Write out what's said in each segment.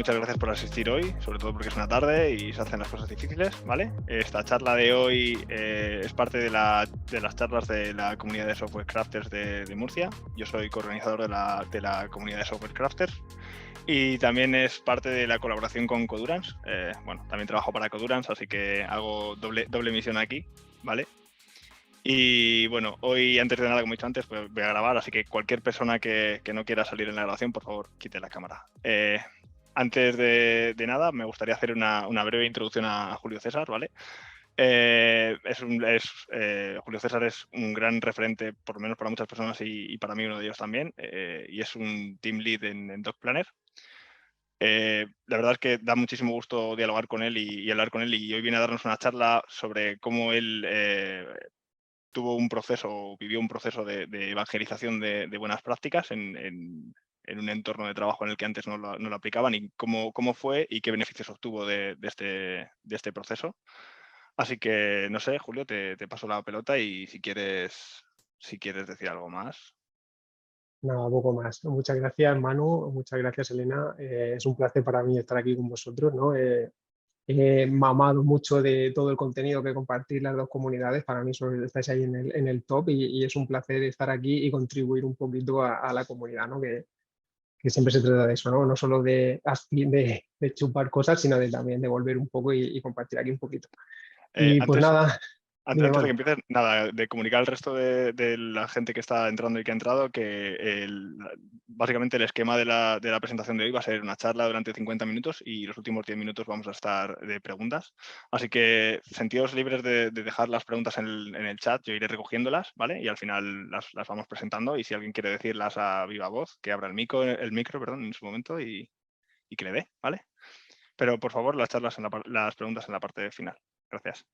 muchas gracias por asistir hoy, sobre todo porque es una tarde y se hacen las cosas difíciles, ¿vale? Esta charla de hoy es parte de las charlas de la comunidad de software crafters de Murcia. Yo soy coorganizador de la comunidad de software crafters y también es parte de la colaboración con Codurance. Bueno, también trabajo para Codurance, así que hago doble misión aquí, ¿vale? Y bueno, hoy, antes de nada, como he dicho antes, pues voy a grabar, así que cualquier persona que no quiera salir en la grabación, por favor, quite la cámara. Antes de nada, me gustaría hacer una breve introducción a Julio César, ¿vale? Julio César es un gran referente, por lo menos para muchas personas y para mí uno de ellos también, y es un team lead en Dog Planner. La verdad es que da muchísimo gusto dialogar con él y hablar con él, y hoy viene a darnos una charla sobre cómo él vivió un proceso de evangelización de buenas prácticas en un entorno de trabajo en el que antes no lo aplicaban, y cómo fue y qué beneficios obtuvo de este proceso. Así que, no sé, Julio, te paso la pelota y si quieres decir algo más. Nada, poco más. Muchas gracias, Manu. Muchas gracias, Elena. Es un placer para mí estar aquí con vosotros, ¿no? He mamado mucho de todo el contenido que compartís las dos comunidades. Para mí estáis ahí en el top y es un placer estar aquí y contribuir un poquito a la comunidad, ¿no? Que siempre se trata de eso, ¿no? No solo de chupar cosas, sino también de volver un poco y compartir aquí un poquito. Y pues Antes, nada, dime, Antes de que Manu. empieces, nada, de comunicar al resto de la gente que está entrando y que ha entrado que básicamente el esquema de la presentación de hoy va a ser una charla durante 50 minutos y los últimos 10 minutos vamos a estar de preguntas. Así que sentidos libres de dejar las preguntas en el chat, yo iré recogiéndolas, ¿vale? Y al final las vamos presentando, y si alguien quiere decirlas a viva voz, que abra el micro, perdón, en su momento y que le dé, ¿vale? Pero por favor, las preguntas en la parte final. Gracias.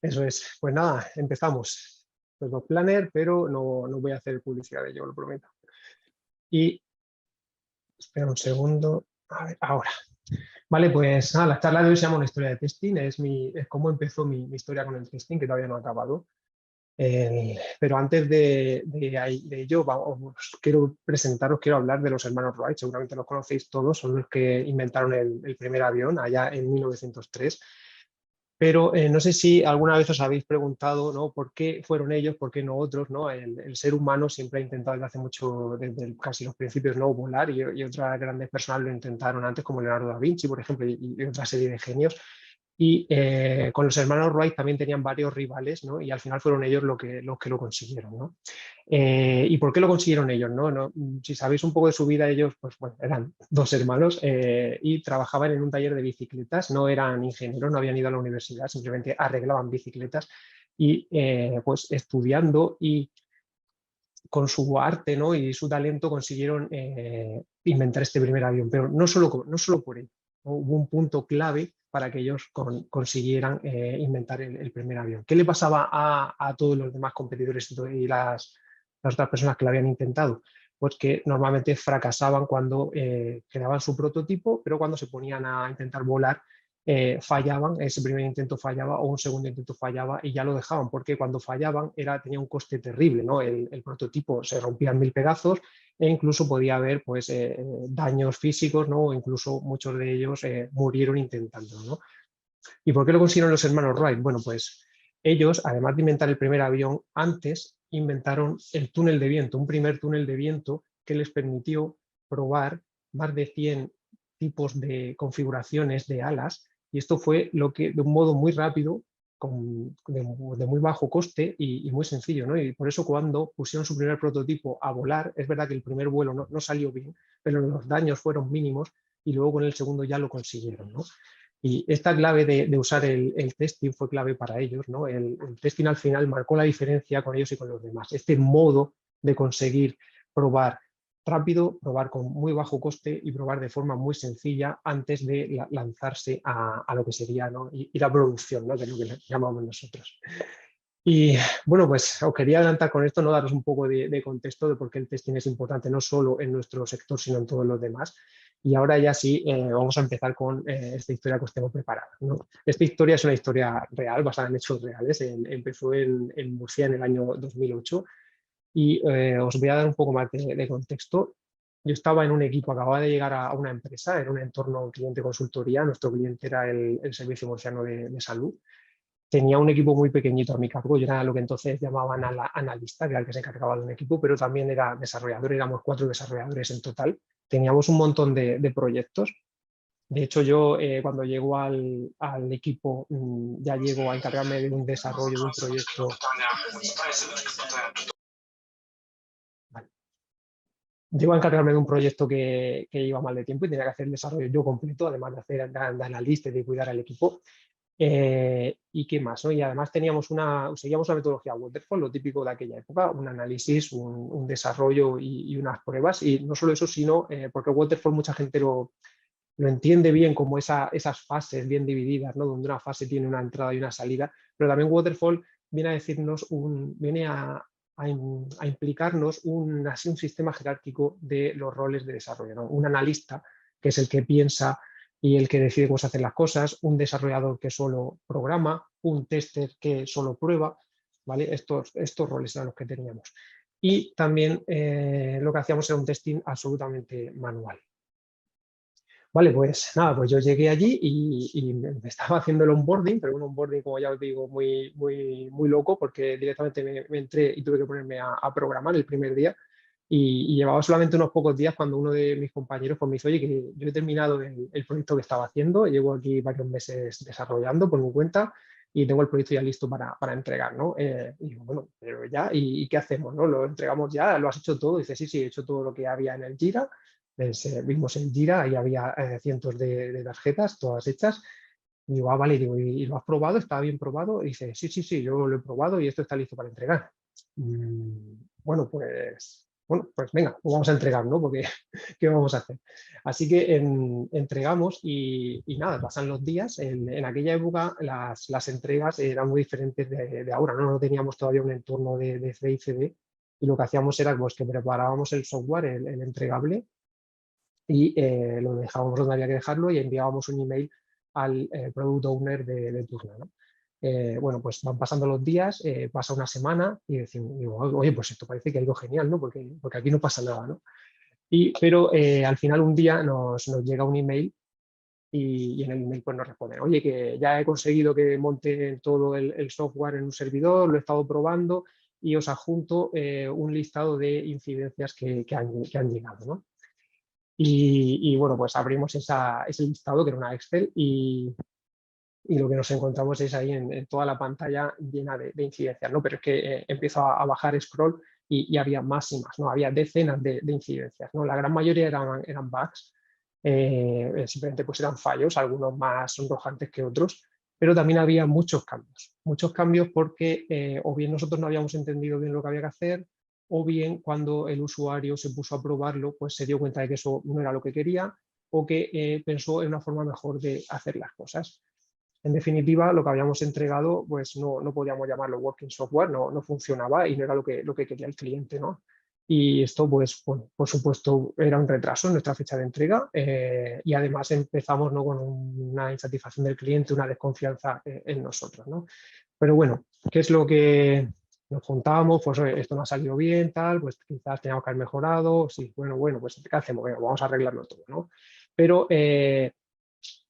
Eso es. Pues nada, empezamos. Pues Dog Planner, pero no voy a hacer publicidad de ello, lo prometo. Y espera un segundo. A ver, ahora. Vale, pues nada, la charla de hoy se llama Una historia de testing. Es cómo empezó mi historia con el testing, que todavía no ha acabado. Pero antes de ello, quiero hablar de los hermanos Wright. Seguramente los conocéis todos, son los que inventaron el primer avión allá en 1903. Pero no sé si alguna vez os habéis preguntado, ¿no? ¿Por qué fueron ellos, por qué no otros? ¿No? El ser humano siempre ha intentado desde hace mucho, desde casi los principios, ¿no? Volar, y otras grandes personas lo intentaron antes, como Leonardo da Vinci, por ejemplo, y otra serie de genios. Y con los hermanos Wright también tenían varios rivales, ¿no? Y al final fueron ellos los que lo consiguieron, ¿no? ¿Y por qué lo consiguieron ellos? ¿No? Si sabéis un poco de su vida, ellos pues, bueno, eran dos hermanos y trabajaban en un taller de bicicletas, no eran ingenieros, no habían ido a la universidad, simplemente arreglaban bicicletas y pues estudiando y con su arte, ¿no? Y su talento consiguieron inventar este primer avión, pero no solo por ello, ¿no? Hubo un punto clave para que ellos consiguieran inventar el primer avión. ¿Qué le pasaba a todos los demás competidores y las otras personas que lo habían intentado? Pues que normalmente fracasaban cuando creaban su prototipo, pero cuando se ponían a intentar volar, fallaban, ese primer intento fallaba o un segundo intento fallaba y ya lo dejaban, porque cuando fallaban tenía un coste terrible, ¿no? El prototipo se rompía en mil pedazos e incluso podía haber pues, daños físicos, ¿no? O incluso muchos de ellos murieron intentándolo, ¿no? ¿Y por qué lo consiguieron los hermanos Wright? Bueno, pues ellos, además de inventar el primer avión, antes inventaron el túnel de viento, un primer túnel de viento que les permitió probar más de 100 tipos de configuraciones de alas, y esto fue lo que de un modo muy rápido, de muy bajo coste y muy sencillo, ¿no? Y por eso cuando pusieron su primer prototipo a volar, es verdad que el primer vuelo no salió bien, pero los daños fueron mínimos y luego con el segundo ya lo consiguieron, ¿no? Y esta clave de usar el testing fue clave para ellos, ¿no? El testing al final marcó la diferencia con ellos y con los demás. Este modo de conseguir probar rápido, probar con muy bajo coste y probar de forma muy sencilla antes de lanzarse a lo que sería, ¿no? Y la producción, ¿no? Que es lo que llamamos nosotros. Y bueno, pues os quería adelantar con esto, ¿no? Daros un poco de contexto de por qué el testing es importante no solo en nuestro sector, sino en todos los demás. Y ahora ya sí, vamos a empezar con esta historia que os tengo preparada, ¿no? Esta historia es una historia real, basada en hechos reales. Empezó en Murcia en el año 2008 y os voy a dar un poco más de contexto. Yo estaba en un equipo, acababa de llegar a una empresa, era un entorno cliente consultoría, nuestro cliente era el Servicio Murciano de Salud. Tenía un equipo muy pequeñito a mi cargo, yo era lo que entonces llamaban analista, que era el que se encargaba de un equipo, pero también era desarrollador, éramos 4 desarrolladores en total. Teníamos un montón de proyectos. De hecho, yo cuando llego al equipo, ya llego a encargarme de un desarrollo de un proyecto. Vale. Llego a encargarme de un proyecto que iba mal de tiempo y tenía que hacer el desarrollo yo completo, además de hacer de analista y de cuidar al equipo. ¿Y qué más? ¿No? Y además seguíamos una metodología waterfall, lo típico de aquella época, un análisis, un desarrollo y unas pruebas. Y no solo eso, sino porque waterfall mucha gente lo entiende bien como esas fases bien divididas, ¿no? Donde una fase tiene una entrada y una salida, pero también waterfall viene a decirnos, viene a implicarnos así un sistema jerárquico de los roles de desarrollo, ¿no? Un analista, que es el que piensa y el que decide cómo se hacen las cosas, un desarrollador que solo programa, un tester que solo prueba, ¿vale? Estos roles eran los que teníamos. Y también lo que hacíamos era un testing absolutamente manual. Vale, pues nada, pues yo llegué allí y me estaba haciendo el onboarding, pero un onboarding, como ya os digo, muy loco, porque directamente me entré y tuve que ponerme a programar el primer día y llevaba solamente unos pocos días cuando uno de mis compañeros pues, me dice, oye, que yo he terminado el proyecto que estaba haciendo, llevo aquí varios meses desarrollando por mi cuenta y tengo el proyecto ya listo para entregar, ¿no? Y digo, bueno, pero ya, ¿y qué hacemos, no? ¿Lo entregamos ya? ¿Lo has hecho todo? Y dice, sí, he hecho todo lo que había en el Jira. Vimos el Jira y había cientos de tarjetas, todas hechas. Y digo, vale, digo, ¿y lo has probado? ¿Está bien probado? Y dice, sí, yo lo he probado y esto está listo para entregar. Bueno, pues venga, lo vamos a entregar, ¿no? Porque, ¿qué vamos a hacer? Así que entregamos y nada, pasan los días. En aquella época las entregas eran muy diferentes de ahora, ¿no? No teníamos todavía un entorno de CI/CD y lo que hacíamos era pues, que preparábamos el software, el entregable, y lo dejábamos donde había que dejarlo y enviábamos un email al product owner de turno, ¿no? Bueno, pues van pasando los días, pasa una semana y digo, oye, pues esto parece que ha ido genial, ¿no? Porque aquí no pasa nada, ¿no? Pero al final un día nos llega un email y en el email pues nos responden, oye, que ya he conseguido que monte todo el software en un servidor, lo he estado probando y os adjunto un listado de incidencias que han llegado, ¿no? Y bueno, pues abrimos ese listado que era una Excel y lo que nos encontramos es ahí en toda la pantalla llena de incidencias, ¿no? Pero es que empiezo a bajar scroll y había más y más, ¿no? Había decenas de incidencias, ¿no? La gran mayoría eran bugs, simplemente pues eran fallos, algunos más sonrojantes que otros, pero también había muchos cambios porque o bien nosotros no habíamos entendido bien lo que había que hacer, o bien cuando el usuario se puso a probarlo, pues se dio cuenta de que eso no era lo que quería o que pensó en una forma mejor de hacer las cosas. En definitiva, lo que habíamos entregado, pues no podíamos llamarlo working software, no funcionaba y no era lo que quería el cliente, ¿no? Y esto, pues, por supuesto, era un retraso en nuestra fecha de entrega y además empezamos, ¿no? Con una insatisfacción del cliente, una desconfianza en nosotros, ¿no? Pero bueno, ¿qué es lo que nos juntábamos? Pues esto no ha salido bien, tal, pues quizás teníamos que haber mejorado, sí, bueno, pues ¿qué hacemos? Bueno, vamos a arreglarlo todo, ¿no? Pero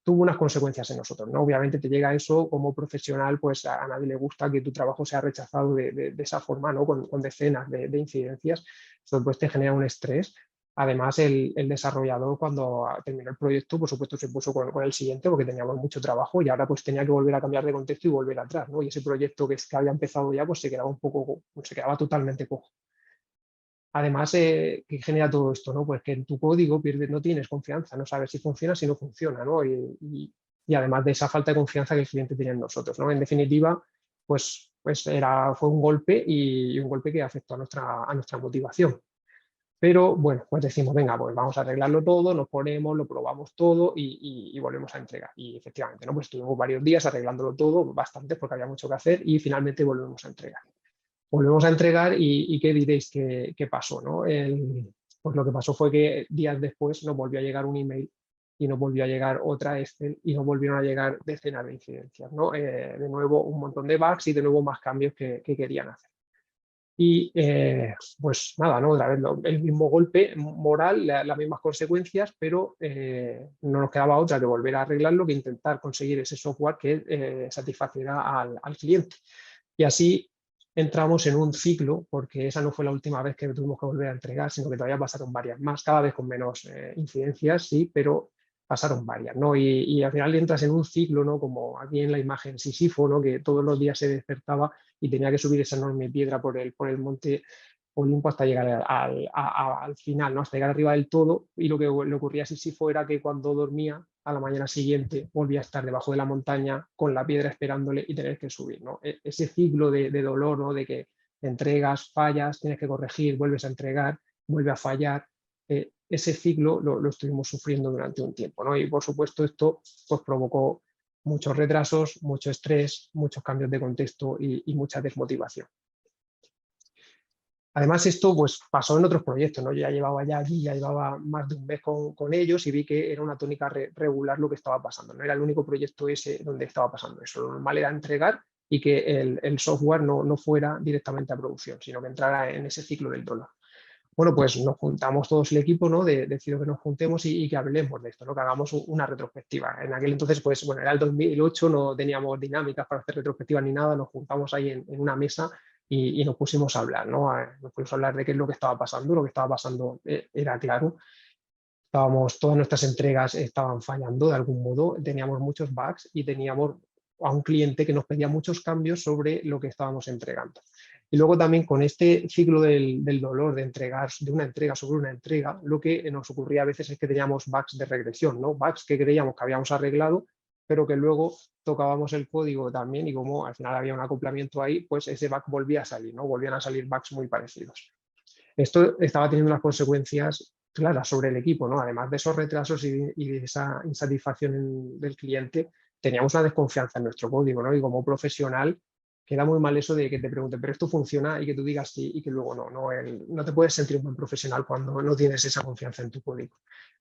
tuvo unas consecuencias en nosotros, ¿no? Obviamente te llega eso como profesional, pues a nadie le gusta que tu trabajo sea rechazado de esa forma, ¿no? Con decenas de incidencias, eso pues te genera un estrés. Además, el desarrollador cuando terminó el proyecto, por supuesto, se puso con el siguiente porque teníamos mucho trabajo y ahora pues tenía que volver a cambiar de contexto y volver atrás, ¿no? Y ese proyecto que había empezado ya, pues se quedaba totalmente cojo. Además, ¿qué genera todo esto? ¿No? Pues que en tu código no tienes confianza, no sabes si funciona, si no funciona, ¿no? Y además de esa falta de confianza que el cliente tenía en nosotros, ¿no? En definitiva, fue un golpe y un golpe que afectó a nuestra motivación. Pero bueno, pues decimos, venga, pues vamos a arreglarlo todo, nos ponemos, lo probamos todo y volvemos a entregar. Y efectivamente, ¿no? Pues estuvimos varios días arreglándolo todo, bastante porque había mucho que hacer y finalmente volvemos a entregar. Volvemos a entregar y ¿qué diréis que pasó? ¿No? Pues lo que pasó fue que días después nos volvió a llegar un email y nos volvió a llegar otra Excel y nos volvieron a llegar decenas de incidencias, ¿no? De nuevo un montón de bugs y de nuevo más cambios que querían hacer. Y pues nada, ¿no? Otra vez el mismo golpe moral, las mismas consecuencias, pero no nos quedaba otra que volver a arreglarlo, que intentar conseguir ese software que satisfaciera al cliente. Y así entramos en un ciclo, porque esa no fue la última vez que tuvimos que volver a entregar, sino que todavía pasaron varias más, cada vez con menos incidencias, sí, pero pasaron varias, ¿no? Y al final entras en un ciclo, ¿no? Como aquí en la imagen Sísifo, ¿no? Que todos los días se despertaba y tenía que subir esa enorme piedra por el monte Olimpo hasta llegar al final, ¿no? Hasta llegar arriba del todo. Y lo que le ocurría a Sísifo era que cuando dormía, a la mañana siguiente volvía a estar debajo de la montaña con la piedra esperándole y tener que subir, ¿no? Ese ciclo de dolor, ¿no? De que entregas, fallas, tienes que corregir, vuelves a entregar, vuelve a fallar. Ese ciclo lo estuvimos sufriendo durante un tiempo, ¿no? Y por supuesto esto pues, provocó muchos retrasos, mucho estrés, muchos cambios de contexto y mucha desmotivación. Además, esto pues, pasó en otros proyectos, ¿no? Yo ya llevaba más de un mes con ellos y vi que era una tónica regular lo que estaba pasando. No era el único proyecto ese donde estaba pasando eso. Lo normal era entregar y que el software no fuera directamente a producción, sino que entrara en ese ciclo del dolor. Bueno, pues nos juntamos todos el equipo, ¿no? Decido que nos juntemos y que hablemos de esto, ¿no? Que hagamos una retrospectiva. En aquel entonces, pues bueno, era el 2008, no teníamos dinámicas para hacer retrospectivas ni nada, nos juntamos ahí en una mesa y nos pusimos a hablar, ¿no? Nos pusimos a hablar de qué es lo que estaba pasando. Lo que estaba pasando era claro. Todas nuestras entregas estaban fallando de algún modo, teníamos muchos bugs y teníamos a un cliente que nos pedía muchos cambios sobre lo que estábamos entregando. Y luego también con este ciclo del dolor de entregar, de una entrega sobre una entrega, lo que nos ocurría a veces es que teníamos bugs de regresión, ¿no? Bugs que creíamos que habíamos arreglado, pero que luego tocábamos el código también y como al final había un acoplamiento ahí, pues ese bug volvía a salir, ¿no? Volvían a salir bugs muy parecidos. Esto estaba teniendo unas consecuencias claras sobre el equipo, ¿no? Además de esos retrasos y de esa insatisfacción del cliente, teníamos una desconfianza en nuestro código, ¿no? Y como profesional queda muy mal eso de que te pregunten, pero esto funciona y que tú digas sí y que luego no te puedes sentir un buen profesional cuando no tienes esa confianza en tu código.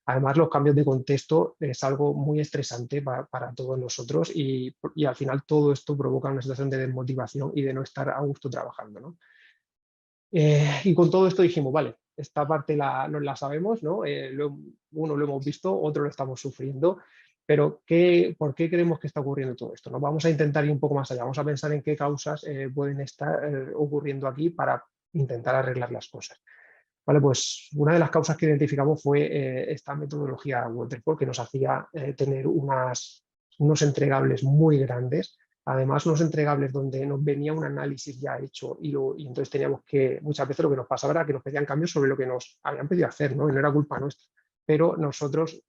Además, los cambios de contexto es algo muy estresante para todos nosotros y al final todo esto provoca una situación de desmotivación y de no estar a gusto trabajando, ¿no? Y con todo esto dijimos, vale, esta parte nos la sabemos, ¿no? Uno lo hemos visto, otro lo estamos sufriendo, pero ¿por qué creemos que está ocurriendo todo esto? ¿No? Vamos a intentar ir un poco más allá, vamos a pensar en qué causas pueden estar ocurriendo aquí para intentar arreglar las cosas. Vale, pues una de las causas que identificamos fue esta metodología Waterfall que nos hacía tener unos entregables muy grandes. Además, unos entregables donde nos venía un análisis ya hecho y entonces teníamos que, muchas veces lo que nos pasaba era que nos pedían cambios sobre lo que nos habían pedido hacer, ¿no? Y no era culpa nuestra. Pero nosotros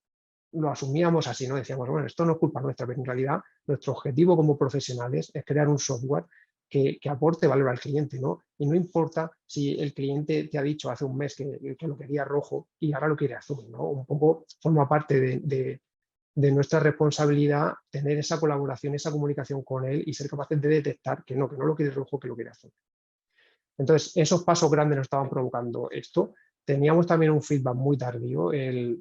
lo asumíamos así, ¿no? Decíamos, bueno, esto no es culpa nuestra, pero en realidad nuestro objetivo como profesionales es crear un software que aporte valor al cliente, ¿no? Y no importa si el cliente te ha dicho hace un mes que lo quería rojo y ahora lo quiere azul, ¿no? Un poco forma parte de nuestra responsabilidad tener esa colaboración, esa comunicación con él y ser capaces de detectar que no lo quiere rojo, que lo quiere azul. Entonces, esos pasos grandes nos estaban provocando esto. Teníamos también un feedback muy tardío,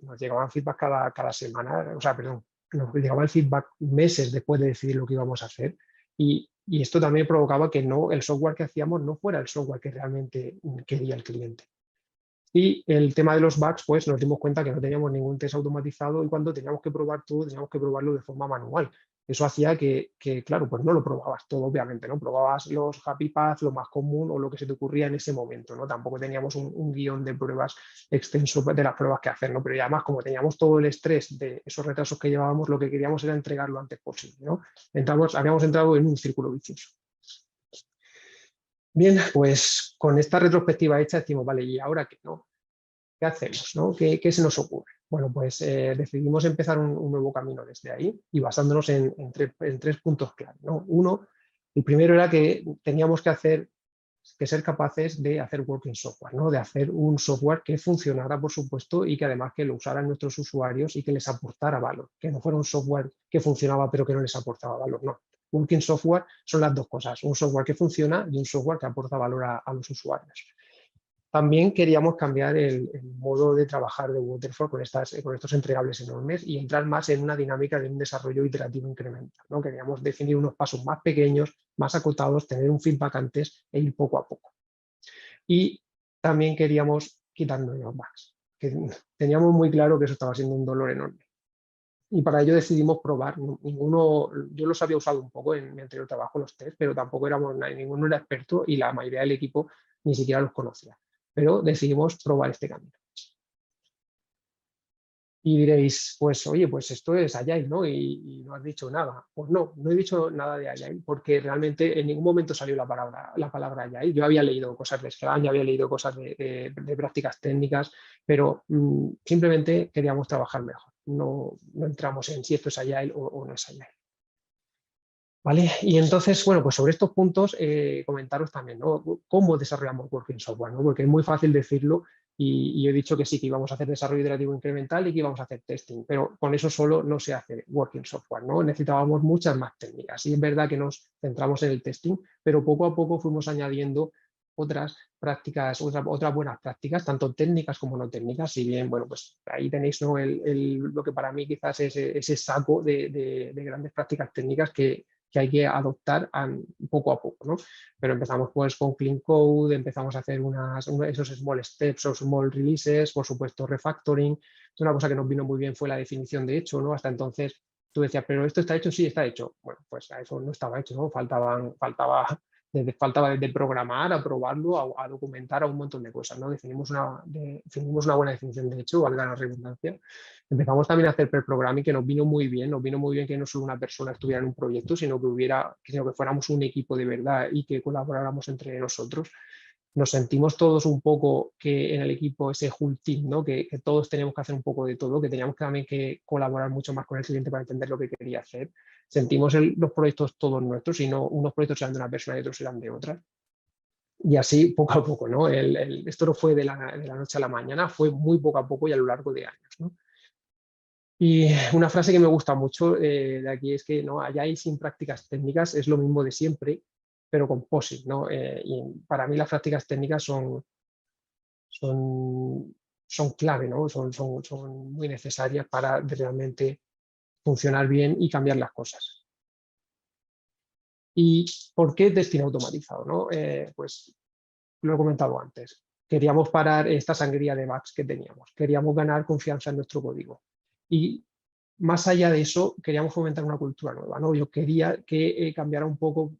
nos llegaban feedback cada semana, o sea, perdón, nos llegaba el feedback meses después de decidir lo que íbamos a hacer y esto también provocaba que el software que hacíamos no fuera el software que realmente quería el cliente. Y el tema de los bugs, pues nos dimos cuenta que no teníamos ningún test automatizado y cuando teníamos que probar todo, teníamos que probarlo de forma manual. Eso hacía que, claro, pues no lo probabas todo, obviamente, ¿no? Probabas los happy paths, lo más común o lo que se te ocurría en ese momento, ¿no? Tampoco teníamos un guión de pruebas extenso de las pruebas que hacer, ¿no? Pero ya además, como teníamos todo el estrés de esos retrasos que llevábamos, lo que queríamos era entregar lo antes posible, ¿no? Habíamos entrado en un círculo vicioso. Bien, pues con esta retrospectiva hecha decimos, vale, ¿y ahora qué, no? ¿Qué hacemos, no? ¿Qué se nos ocurre? Bueno, pues decidimos empezar un nuevo camino desde ahí y basándonos en tres puntos clave, ¿no? Uno, el primero era que teníamos que ser capaces de hacer working software, ¿no? De hacer un software que funcionara, por supuesto, y que además que lo usaran nuestros usuarios y que les aportara valor, que no fuera un software que funcionaba pero que no les aportaba valor, no. Working software son las dos cosas, un software que funciona y un software que aporta valor a los usuarios. También queríamos cambiar el modo de trabajar de Waterfall con estos entregables enormes y entrar más en una dinámica de un desarrollo iterativo incremental, ¿no? Queríamos definir unos pasos más pequeños, más acotados, tener un feedback antes e ir poco a poco. y también queríamos quitarnos los bugs, que teníamos muy claro que eso estaba siendo un dolor enorme. Y para ello decidimos probar. Yo los había usado un poco en mi anterior trabajo, los test, pero tampoco ninguno era experto y la mayoría del equipo ni siquiera los conocía. Pero decidimos probar este camino. Y diréis, pues oye, pues esto es Agile, ¿no? Y no has dicho nada. Pues no, no he dicho nada de Agile, porque realmente en ningún momento salió la palabra Agile. Yo había leído cosas de Scrum, ya había leído cosas de prácticas técnicas, pero simplemente queríamos trabajar mejor. No entramos en si esto es Agile o no es Agile. ¿Vale? Y entonces, bueno, pues sobre estos puntos comentaros también, ¿no? Cómo desarrollamos Working Software, ¿no? Porque es muy fácil decirlo y he dicho que sí, que íbamos a hacer desarrollo iterativo incremental y que íbamos a hacer testing, pero con eso solo no se hace Working Software, ¿no? Necesitábamos muchas más técnicas y es verdad que nos centramos en el testing, pero poco a poco fuimos añadiendo otras prácticas, otras buenas prácticas, tanto técnicas como no técnicas, si bien, bueno, pues ahí tenéis, ¿no? Lo que para mí quizás es ese saco de grandes prácticas técnicas que hay que adoptar poco a poco, ¿no? Pero empezamos pues con Clean Code, empezamos a hacer esos small steps o small releases, por supuesto refactoring. Una cosa que nos vino muy bien fue la definición de hecho, ¿no? Hasta entonces tú decías, pero esto está hecho, sí, está hecho. Bueno, pues a eso no estaba hecho, ¿no? Faltaba desde programar, a probarlo, a documentar, a un montón de cosas, ¿no? Definimos una buena definición de hecho, valga la redundancia. Empezamos también a hacer per programming, que nos vino muy bien que no solo una persona estuviera en un proyecto, sino que fuéramos un equipo de verdad y que colaboráramos entre nosotros. Nos sentimos todos un poco que en el equipo ese whole team, ¿no? Que todos tenemos que hacer un poco de todo, que teníamos también que colaborar mucho más con el cliente para entender lo que quería hacer. Sentimos los proyectos todos nuestros y no unos proyectos eran de una persona y otros eran de otra. Y así poco a poco, ¿no? Esto no fue de la noche a la mañana, fue muy poco a poco y a lo largo de años, ¿no? Y una frase que me gusta mucho de aquí es que ¿no? Agile sin prácticas técnicas es lo mismo de siempre, pero con POSIT, ¿no? Y para mí las prácticas técnicas son clave, ¿no? Son muy necesarias para realmente funcionar bien y cambiar las cosas. ¿Y por qué destino automatizado? ¿No? Pues lo he comentado antes. Queríamos parar esta sangría de bugs que teníamos. Queríamos ganar confianza en nuestro código. Y más allá de eso, queríamos fomentar una cultura nueva, ¿no? Yo quería que cambiara un poco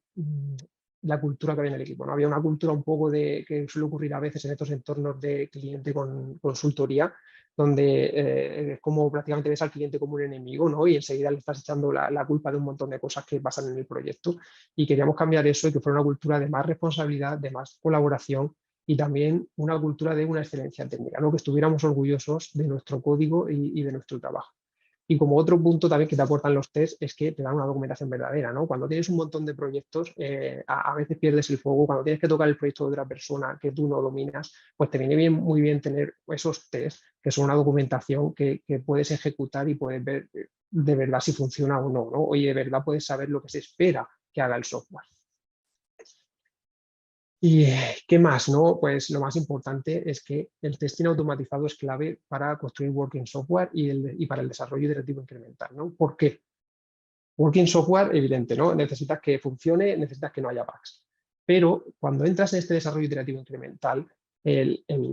la cultura que había en el equipo, ¿no? Había una cultura un poco que suele ocurrir a veces en estos entornos de cliente con consultoría, donde es como prácticamente ves al cliente como un enemigo, ¿no? Y enseguida le estás echando la culpa de un montón de cosas que pasan en el proyecto. Y queríamos cambiar eso y que fuera una cultura de más responsabilidad, de más colaboración y también una cultura de una excelencia técnica, ¿no? Que estuviéramos orgullosos de nuestro código y de nuestro trabajo. Y como otro punto también que te aportan los test es que te dan una documentación verdadera, ¿no? Cuando tienes un montón de proyectos, a veces pierdes el foco. Cuando tienes que tocar el proyecto de otra persona que tú no dominas, pues te viene muy bien tener esos test, que son una documentación que puedes ejecutar y puedes ver de verdad si funciona o no, ¿no? Y de verdad puedes saber lo que se espera que haga el software. ¿Y qué más? ¿No? Pues lo más importante es que el testing automatizado es clave para construir working software y para el desarrollo iterativo incremental, ¿no? ¿Por qué? Working software, evidente, ¿no? Necesitas que funcione, necesitas que no haya bugs. Pero cuando entras en este desarrollo iterativo incremental,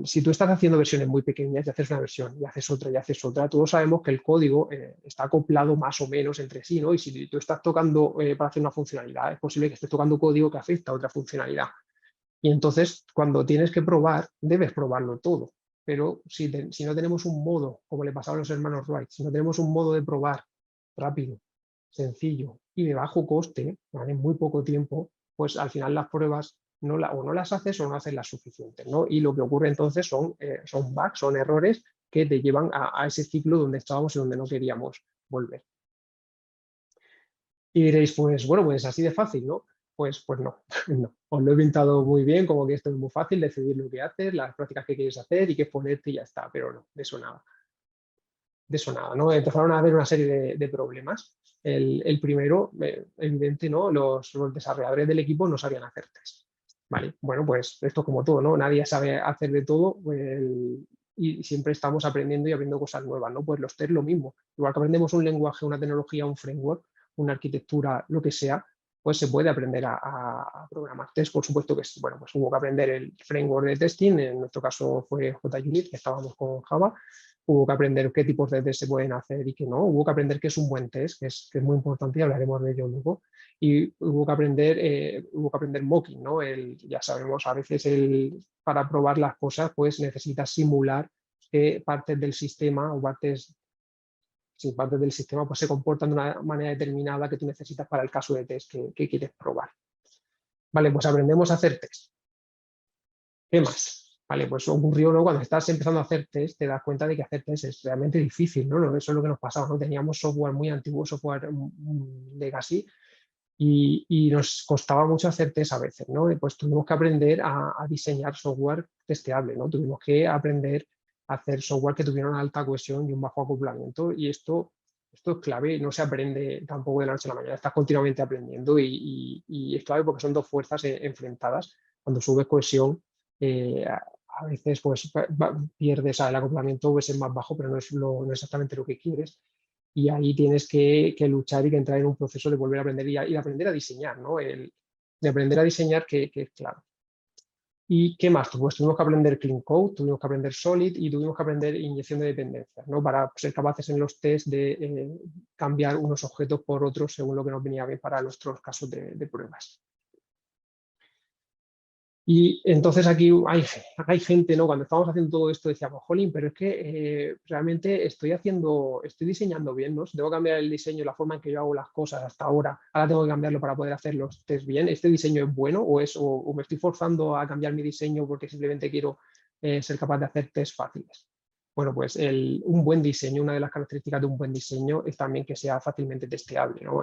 si tú estás haciendo versiones muy pequeñas y haces una versión y haces otra y haces otra, todos sabemos que el código está acoplado más o menos entre sí, ¿no? Y si tú estás tocando para hacer una funcionalidad, es posible que estés tocando código que afecta a otra funcionalidad. Y entonces, cuando tienes que probar, debes probarlo todo. Pero si no tenemos un modo, como le pasaba a los hermanos Wright, si no tenemos un modo de probar rápido, sencillo y de bajo coste, ¿vale? En muy poco tiempo, pues al final las pruebas o no las haces o no haces las suficientes, ¿no? Y lo que ocurre entonces son bugs, son errores que te llevan a ese ciclo donde estábamos y donde no queríamos volver. Y diréis, pues bueno, pues así de fácil, ¿no? Pues no, no. Os lo he pintado muy bien, como que esto es muy fácil, decidir lo que haces, las prácticas que quieres hacer y qué ponerte y ya está, pero no, de eso nada. De eso nada, ¿no? Empezaron a haber una serie de problemas. El primero, evidente, ¿no? Los desarrolladores del equipo no sabían hacer test. Vale, bueno, pues esto es como todo, ¿no? Nadie sabe hacer de todo y siempre estamos aprendiendo y aprendiendo cosas nuevas, ¿no? Pues los test lo mismo. Igual que aprendemos un lenguaje, una tecnología, un framework, una arquitectura, lo que sea, pues se puede aprender a programar test. Por supuesto que bueno, pues hubo que aprender el framework de testing, en nuestro caso fue JUnit, que estábamos con Java. Hubo que aprender qué tipos de test se pueden hacer y qué no. Hubo que aprender qué es un buen test, que es muy importante y hablaremos de ello luego. Y hubo que aprender mocking, ¿no? Ya sabemos, a veces para probar las cosas pues necesitas simular que partes del sistema o partes del sistema pues se comportan de una manera determinada que tú necesitas para el caso de test que quieres probar. Vale, pues aprendemos a hacer test. ¿Qué más? Vale, pues ocurrió luego cuando estás empezando a hacer test, te das cuenta de que hacer test es realmente difícil, ¿no? Eso es lo que nos pasaba, ¿no? Teníamos software muy antiguo, software legacy, y nos costaba mucho hacer test a veces, ¿no? Pues tuvimos que aprender a diseñar software testeable, ¿no? Tuvimos que aprender a hacer software que tuviera una alta cohesión y un bajo acoplamiento, y esto es clave, no se aprende tampoco de la noche a la mañana, estás continuamente aprendiendo y es clave porque son dos fuerzas enfrentadas. Cuando subes cohesión, a veces pues pierdes el acoplamiento, puede ser más bajo, pero no es exactamente lo que quieres. Y ahí tienes que luchar y que entrar en un proceso de volver a aprender y de aprender a diseñar, ¿no? De aprender a diseñar que es clave. ¿Y qué más? Pues tuvimos que aprender Clean Code, tuvimos que aprender Solid y tuvimos que aprender inyección de dependencias, ¿no? Para ser capaces en los tests de cambiar unos objetos por otros según lo que nos venía bien para nuestros casos de pruebas. Y entonces aquí hay gente, ¿no? Cuando estábamos haciendo todo esto decíamos, jolín, pero es que realmente estoy diseñando bien, ¿no? Si tengo que cambiar el diseño, la forma en que yo hago las cosas hasta ahora tengo que cambiarlo para poder hacer los test bien. ¿Este diseño es bueno o me estoy forzando a cambiar mi diseño porque simplemente quiero ser capaz de hacer test fáciles? Bueno, pues un buen diseño, una de las características de un buen diseño es también que sea fácilmente testeable, ¿no?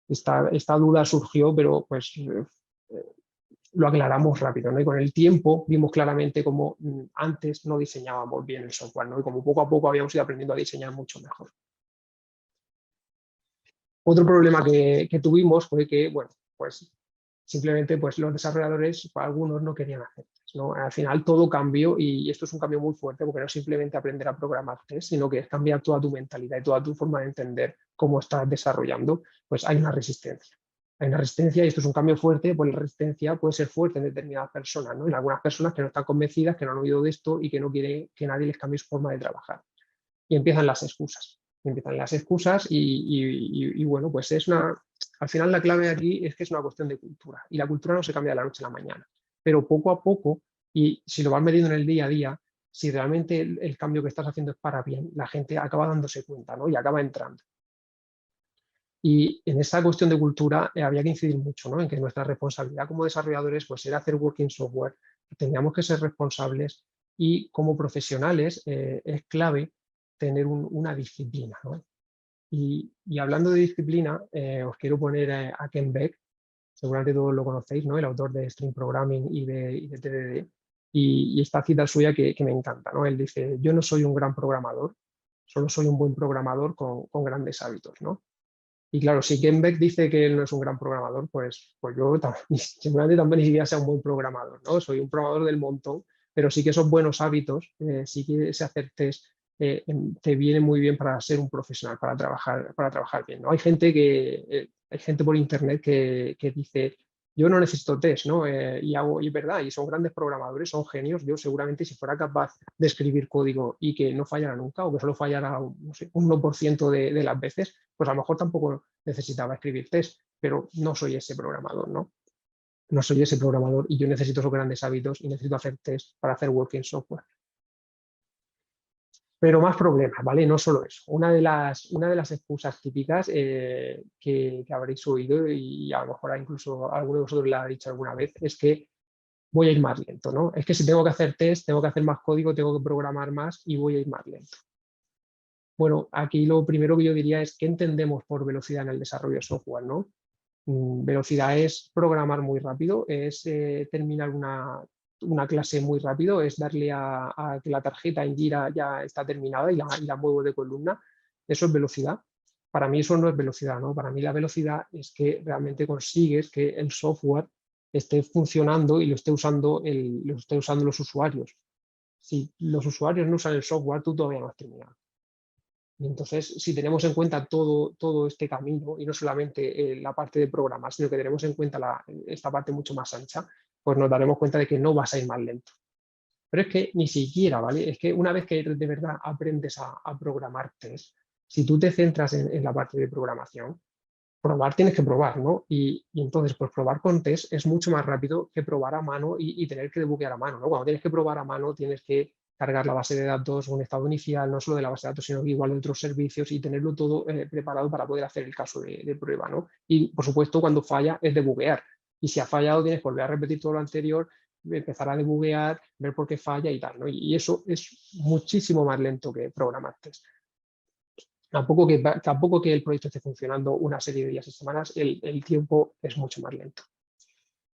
Esta duda surgió, pero pues lo aclaramos rápido, ¿no? Y con el tiempo vimos claramente cómo antes no diseñábamos bien el software, ¿no? Y como poco a poco habíamos ido aprendiendo a diseñar mucho mejor. Otro problema que tuvimos fue que, bueno, pues simplemente pues los desarrolladores, algunos no querían hacer test, ¿no? Al final todo cambió y esto es un cambio muy fuerte porque no es simplemente aprender a programar test, sino que es cambiar toda tu mentalidad y toda tu forma de entender cómo estás desarrollando, pues hay una resistencia. Hay una resistencia y esto es un cambio fuerte, pues la resistencia puede ser fuerte en determinadas personas, ¿no? En algunas personas que no están convencidas, que no han oído de esto y que no quieren que nadie les cambie su forma de trabajar. Y empiezan las excusas. Y bueno, pues al final la clave aquí es que es una cuestión de cultura y la cultura no se cambia de la noche a la mañana, pero poco a poco, y si lo vas metiendo en el día a día, si realmente el cambio que estás haciendo es para bien, la gente acaba dándose cuenta, ¿no? Y acaba entrando. Y en esta cuestión de cultura había que incidir mucho, ¿no? En que nuestra responsabilidad como desarrolladores pues, era hacer working software, teníamos que ser responsables y como profesionales es clave tener una disciplina, ¿no? Y hablando de disciplina, os quiero poner a Ken Beck, seguramente todos lo conocéis, ¿no? El autor de String Programming y de TDD. Y esta cita suya que me encanta, ¿no? Él dice, yo no soy un gran programador, solo soy un buen programador con grandes hábitos, ¿no? Y claro, si Ken Beck dice que él no es un gran programador, pues yo seguramente también ni siquiera sea un buen programador, ¿no? Soy un programador del montón, pero sí que esos buenos hábitos, sí que ese hacer test te viene muy bien para ser un profesional, para trabajar bien, ¿no? Hay gente por internet que dice, yo no necesito test, ¿no? Y es verdad, y son grandes programadores, son genios. Yo seguramente si fuera capaz de escribir código y que no fallara nunca, o que solo fallara no sé, un 1% de las veces, pues a lo mejor tampoco necesitaba escribir test, pero no soy ese programador, ¿no? No soy ese programador y yo necesito esos grandes hábitos y necesito hacer test para hacer working software. Pero más problemas, ¿vale? No solo eso. Una de las excusas típicas que habréis oído y a lo mejor incluso alguno de vosotros la ha dicho alguna vez es que voy a ir más lento, ¿no? Es que si tengo que hacer test, tengo que hacer más código, tengo que programar más y voy a ir más lento. Bueno, aquí lo primero que yo diría es que entendemos por velocidad en el desarrollo de software, ¿no? Velocidad es programar muy rápido, es terminar una clase muy rápido, es darle a que la tarjeta en Jira ya está terminada y la muevo de columna. Eso es velocidad. Para mí eso no es velocidad, ¿no? Para mí la velocidad es que realmente consigues que el software esté funcionando y lo esté usando los usuarios. Si los usuarios no usan el software, tú todavía no has terminado. Y entonces, si tenemos en cuenta todo este camino, y no solamente la parte de programar, sino que tenemos en cuenta esta parte mucho más ancha, pues nos daremos cuenta de que no vas a ir más lento. Pero es que ni siquiera, ¿vale? Es que una vez que de verdad aprendes a programar test, si tú te centras en la parte de programación, probar tienes que probar, ¿no? Y entonces, pues probar con test es mucho más rápido que probar a mano y tener que debuguear a mano, ¿no? Cuando tienes que probar a mano, tienes que cargar la base de datos, un estado inicial, no solo de la base de datos, sino igual de otros servicios y tenerlo todo preparado para poder hacer el caso de prueba, ¿no? Y, por supuesto, cuando falla es debuguear. Y si ha fallado, tienes que volver a repetir todo lo anterior, empezar a debuguear, ver por qué falla y tal, ¿no? Y eso es muchísimo más lento que programar test. Tampoco que el proyecto esté funcionando una serie de días y semanas, el tiempo es mucho más lento.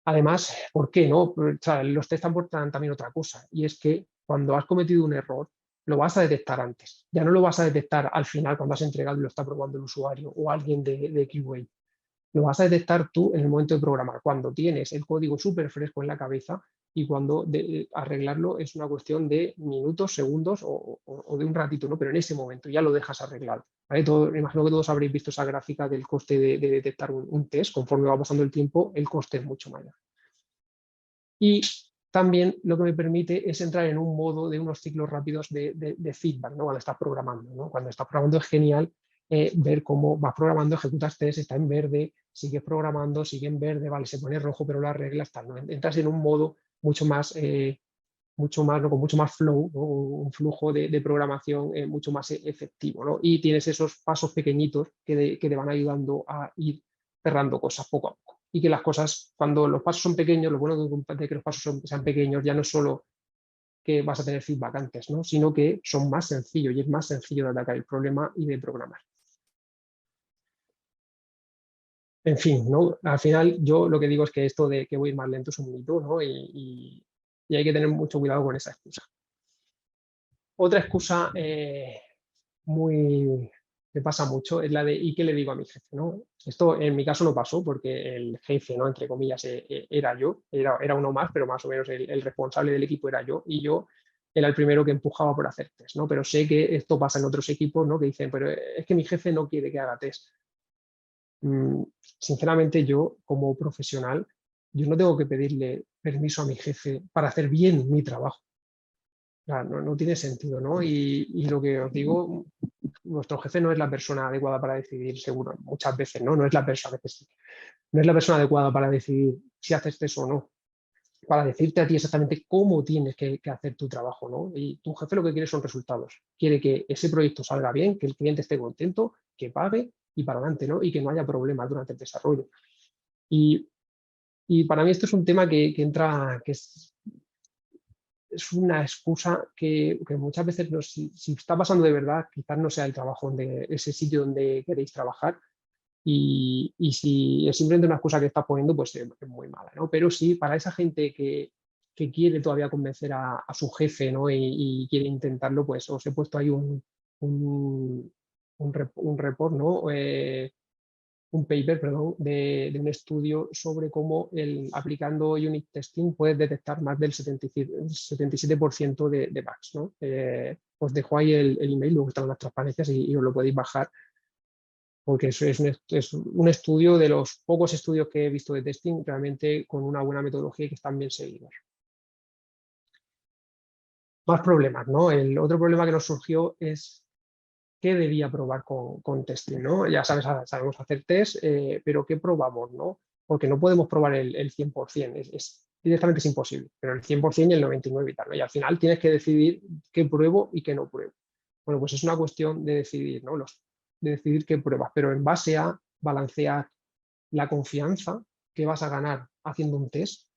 Además, ¿por qué no? O sea, los test aportan también otra cosa, y es que cuando has cometido un error, lo vas a detectar antes. Ya no lo vas a detectar al final cuando has entregado y lo está probando el usuario o alguien de QA. Lo vas a detectar tú en el momento de programar, cuando tienes el código súper fresco en la cabeza y cuando arreglarlo es una cuestión de minutos, segundos o de un ratito, ¿no? Pero en ese momento ya lo dejas arreglado. ¿Vale? Me imagino que todos habréis visto esa gráfica del coste de detectar un test. Conforme va pasando el tiempo, el coste es mucho mayor. Y también lo que me permite es entrar en un modo de unos ciclos rápidos de feedback, ¿no? Cuando estás programando, ¿no? Cuando estás programando es genial ver cómo vas programando, ejecutas test, está en verde, sigues programando, sigue en verde, vale, se pone rojo, pero lo arreglas, tal, ¿no? Entras en un modo mucho más, ¿no? Con mucho más flow, ¿no? Un flujo de programación mucho más efectivo, ¿no? Y tienes esos pasos pequeñitos que te van ayudando a ir cerrando cosas poco a poco. Y que las cosas, cuando los pasos son pequeños, lo bueno de que los pasos sean pequeños ya no es solo que vas a tener feedback antes, ¿no? Sino que son más sencillos y es más sencillo de atacar el problema y de programar. En fin, ¿no? Al final yo lo que digo es que esto de que voy a ir más lento es un mito, ¿no? Y hay que tener mucho cuidado con esa excusa. Otra excusa muy que pasa mucho es la de ¿y qué le digo a mi jefe? ¿No? Esto en mi caso no pasó porque el jefe, ¿no? Entre comillas, era yo, era uno más, pero más o menos el responsable del equipo era yo y yo era el primero que empujaba por hacer test, ¿no? Pero sé que esto pasa en otros equipos, ¿no? Que dicen, pero es que mi jefe no quiere que haga test. Sinceramente yo como profesional, yo no tengo que pedirle permiso a mi jefe para hacer bien mi trabajo. No tiene sentido, ¿no? Y lo que os digo, nuestro jefe no es la persona adecuada para decidir, seguro, muchas veces, ¿no? No es la persona, no es la persona adecuada para decidir si haces eso o no, para decirte a ti exactamente cómo tienes que hacer tu trabajo, ¿no? Y tu jefe lo que quiere son resultados. Quiere que ese proyecto salga bien, que el cliente esté contento, que pague y para adelante, ¿no? Y que no haya problemas durante el desarrollo. Y, y para mí esto es un tema que entra, que es una excusa que muchas veces, si está pasando de verdad, quizás no sea el trabajo de ese sitio donde queréis trabajar. Y si es simplemente una excusa que estás poniendo, pues es muy mala, ¿no? Pero sí, para esa gente que quiere todavía convencer a su jefe, ¿no? Y quiere intentarlo, pues os he puesto ahí un report, ¿no? Un paper, perdón, de un estudio sobre cómo aplicando unit testing puedes detectar más del 77% de bugs, ¿no? Os dejo ahí el email, luego están las transparencias y os lo podéis bajar, porque eso es un estudio de los pocos estudios que he visto de testing realmente con una buena metodología y que están bien seguidos. Más problemas, ¿no? El otro problema que nos surgió es qué debía probar con testing, ¿no? Ya sabemos hacer test, pero ¿qué probamos, no? Porque no podemos probar el 100%, directamente es imposible, pero el 100% y el 99% y tal, ¿no? Y al final tienes que decidir qué pruebo y qué no pruebo. Bueno, pues es una cuestión de decidir, ¿no? De decidir qué pruebas, pero en base a balancear la confianza que vas a ganar haciendo un test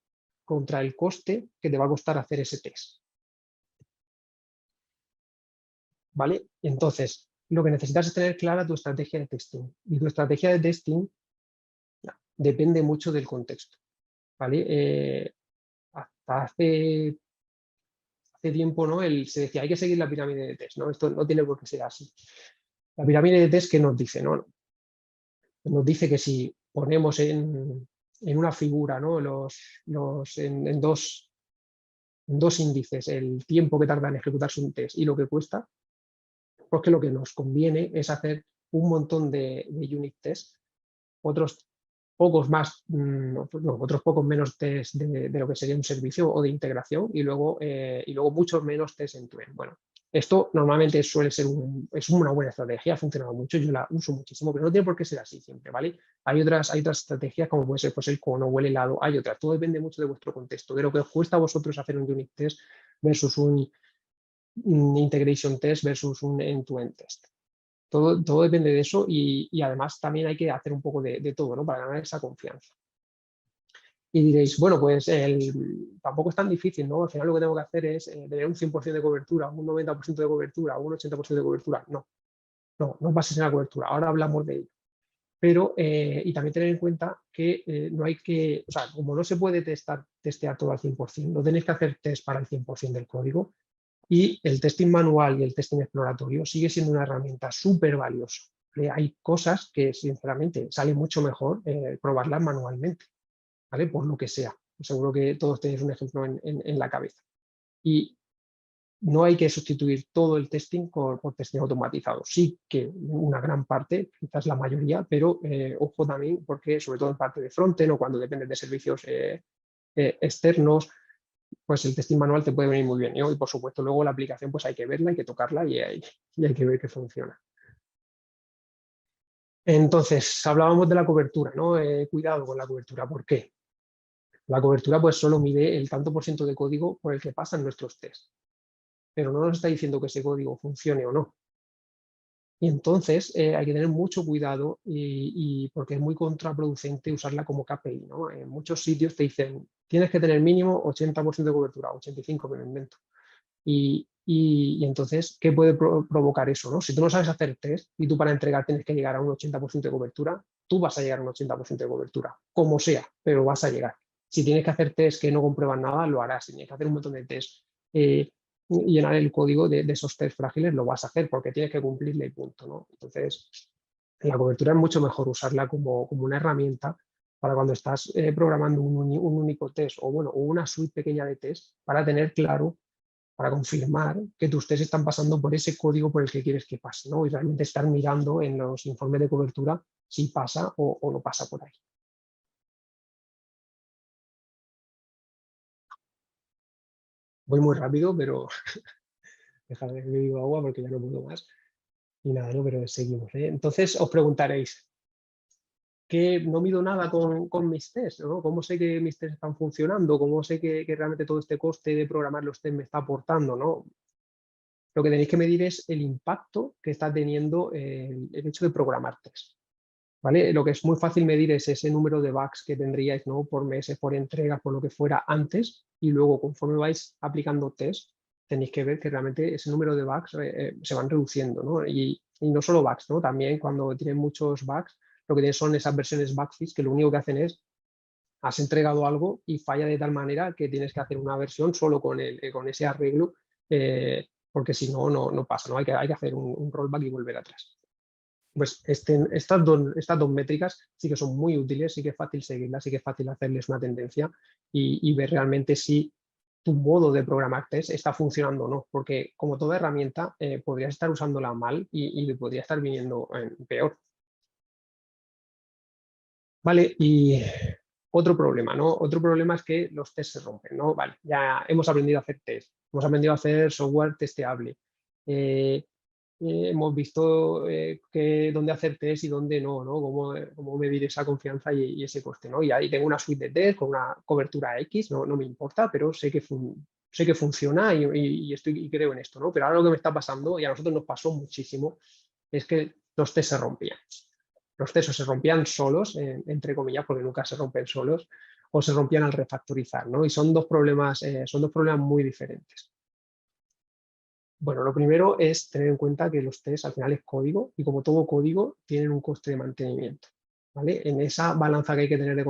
contra el coste que te va a costar hacer ese test. ¿Vale? Entonces, lo que necesitas es tener clara tu estrategia de testing. Y tu estrategia de testing depende mucho del contexto. ¿Vale? Hasta hace tiempo, ¿no? Se decía, hay que seguir la pirámide de test, ¿no? Esto no tiene por qué ser así. La pirámide de test, ¿qué nos dice? ¿No? Nos dice que si ponemos en una figura, ¿no? En dos índices, el tiempo que tarda en ejecutarse un test y lo que cuesta, porque lo que nos conviene es hacer un montón de unit tests, otros pocos más, otros pocos menos test de lo que sería un servicio o de integración y luego muchos menos test end-to-end. Bueno, esto normalmente suele ser es una buena estrategia, ha funcionado mucho, yo la uso muchísimo, pero no tiene por qué ser así siempre, ¿vale? Hay otras estrategias como puede ser pues, el cono o el helado, hay otras, todo depende mucho de vuestro contexto, de lo que os cuesta a vosotros hacer un unit test versus un integration test versus un end-to-end test. Todo depende de eso y además también hay que hacer un poco de todo, ¿no? Para ganar esa confianza. Y diréis, bueno, pues tampoco es tan difícil, ¿no? Al final lo que tengo que hacer es tener un 100% de cobertura, un 90% de cobertura, un 80% de cobertura. No os baséis en la cobertura, ahora hablamos de ello. Pero, y también tener en cuenta que no hay que, o sea, como no se puede testear todo al 100%, no tenéis que hacer test para el 100% del código, y el testing manual y el testing exploratorio sigue siendo una herramienta súper valiosa. Hay cosas que, sinceramente, sale mucho mejor probarlas manualmente, ¿vale? Por lo que sea. Seguro que todos tenéis un ejemplo en la cabeza. Y no hay que sustituir todo el testing por testing automatizado. Sí que una gran parte, quizás la mayoría, pero ojo también, porque sobre todo en parte de frontend o cuando depende de servicios externos, pues el testing manual te puede venir muy bien, ¿no? Y por supuesto luego la aplicación pues hay que verla, hay que tocarla y hay que ver que funciona. Entonces, hablábamos de la cobertura, ¿no? Cuidado con la cobertura, ¿por qué? La cobertura pues solo mide el tanto por ciento de código por el que pasan nuestros tests, pero no nos está diciendo que ese código funcione o no. Y entonces hay que tener mucho cuidado y porque es muy contraproducente usarla como KPI, ¿no? En muchos sitios te dicen, tienes que tener mínimo 80% de cobertura, 85% me lo invento. Y entonces, ¿qué puede provocar eso? ¿No? Si tú no sabes hacer test y tú para entregar tienes que llegar a un 80% de cobertura, tú vas a llegar a un 80% de cobertura, como sea, pero vas a llegar. Si tienes que hacer test que no comprueban nada, lo harás. Si tienes que hacer un montón de test, llenar el código de esos test frágiles, lo vas a hacer porque tienes que cumplirle y punto, ¿no? Entonces, la cobertura es mucho mejor usarla como una herramienta para cuando estás programando un único test o, bueno, una suite pequeña de test para tener claro, para confirmar que tus tests están pasando por ese código por el que quieres que pase, ¿no? Y realmente estar mirando en los informes de cobertura si pasa o no pasa por ahí. Voy muy rápido, pero dejadme que bebido agua porque ya no puedo más. Y nada, no, pero seguimos, ¿eh? Entonces os preguntaréis, que no mido nada con mis tests, ¿no? ¿Cómo sé que mis tests están funcionando? ¿Cómo sé que realmente todo este coste de programar los tests me está aportando, ¿no? Lo que tenéis que medir es el impacto que está teniendo el hecho de programar test, ¿vale? Lo que es muy fácil medir es ese número de bugs que tendríais, ¿no? Por meses, por entregas, por lo que fuera antes, y luego conforme vais aplicando test, tenéis que ver que realmente ese número de bugs se van reduciendo, ¿no? Y no solo bugs, ¿no? También cuando tienen muchos bugs, lo que tienen son esas versiones bugfix que lo único que hacen es has entregado algo y falla de tal manera que tienes que hacer una versión solo con ese arreglo, porque si no, no pasa, ¿no? Hay que hacer un rollback y volver atrás. Pues estas dos métricas sí que son muy útiles, sí que es fácil seguirlas, sí que es fácil hacerles una tendencia y ver realmente si tu modo de programar test está funcionando o no, porque como toda herramienta podrías estar usándola mal y podría estar viniendo peor. Vale, y otro problema, ¿no? Otro problema es que los tests se rompen, ¿no? Vale, ya hemos aprendido a hacer test, hemos aprendido a hacer software testeable, hemos visto dónde hacer test y dónde no, ¿no? Cómo medir esa confianza y ese coste, ¿no? Y ahí tengo una suite de test con una cobertura X, no me importa, pero sé que funciona y creo en esto, ¿no? Pero ahora lo que me está pasando, y a nosotros nos pasó muchísimo, es que los test se rompían. Los test o se rompían solos, entre comillas, porque nunca se rompen solos, o se rompían al refactorizar, ¿no? Y son dos problemas muy diferentes. Bueno, lo primero es tener en cuenta que los tests al final es código y como todo código tienen un coste de mantenimiento, ¿vale? En esa balanza que hay que tener de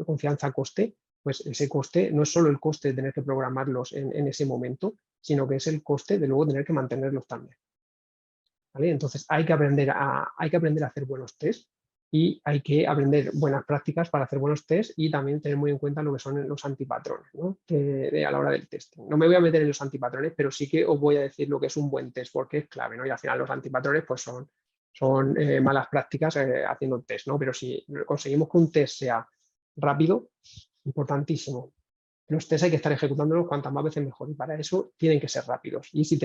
confianza-coste, pues ese coste no es solo el coste de tener que programarlos en ese momento, sino que es el coste de luego tener que mantenerlos también, ¿vale? Entonces hay que aprender a hacer buenos tests y hay que aprender buenas prácticas para hacer buenos tests y también tener muy en cuenta lo que son los antipatrones, ¿no? A la hora del testing. No me voy a meter en los antipatrones, pero sí que os voy a decir lo que es un buen test, porque es clave, ¿no? Y al final los antipatrones pues son malas prácticas haciendo un test, ¿no? Pero si conseguimos que un test sea rápido, importantísimo. Los tests hay que estar ejecutándolos cuantas más veces mejor y para eso tienen que ser rápidos. Y si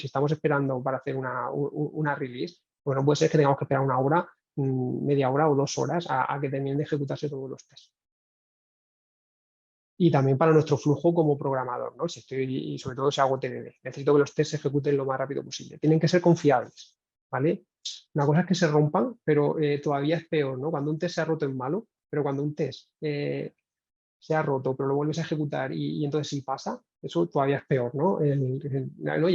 estamos esperando para hacer una release, pues no puede ser que tengamos que esperar una hora, media hora o 2 horas a que terminen de ejecutarse todos los tests. Y también para nuestro flujo como programador, ¿no? Y sobre todo si hago TDD. Necesito que los tests se ejecuten lo más rápido posible. Tienen que ser confiables, ¿vale? Una cosa es que se rompan, pero todavía es peor, ¿no? Cuando un test se ha roto es malo, pero cuando un test se ha roto, pero lo vuelves a ejecutar y entonces sí pasa, eso todavía es peor, ¿no? ¿No?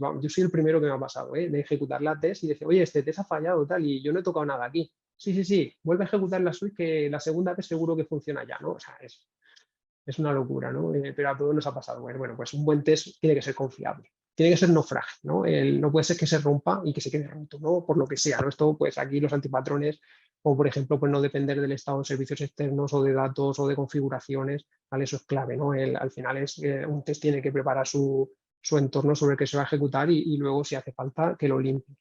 Vamos, yo soy el primero que me ha pasado, de ejecutar la test y decir, oye, este test ha fallado tal y yo no he tocado nada aquí. Sí, vuelve a ejecutar la suite que la segunda test seguro que funciona ya, ¿no? O sea, es una locura, ¿no? Pero a todos nos ha pasado. Bueno, pues un buen test tiene que ser confiable, tiene que ser no frágil, ¿no? No puede ser que se rompa y que se quede roto, ¿no? Por lo que sea, ¿no? Esto, pues aquí los antipatrones, como por ejemplo, pues no depender del estado de servicios externos o de datos o de configuraciones, ¿vale? Eso es clave, ¿no? Al final un test tiene que preparar su entorno sobre el que se va a ejecutar y luego, si hace falta, que lo limpie.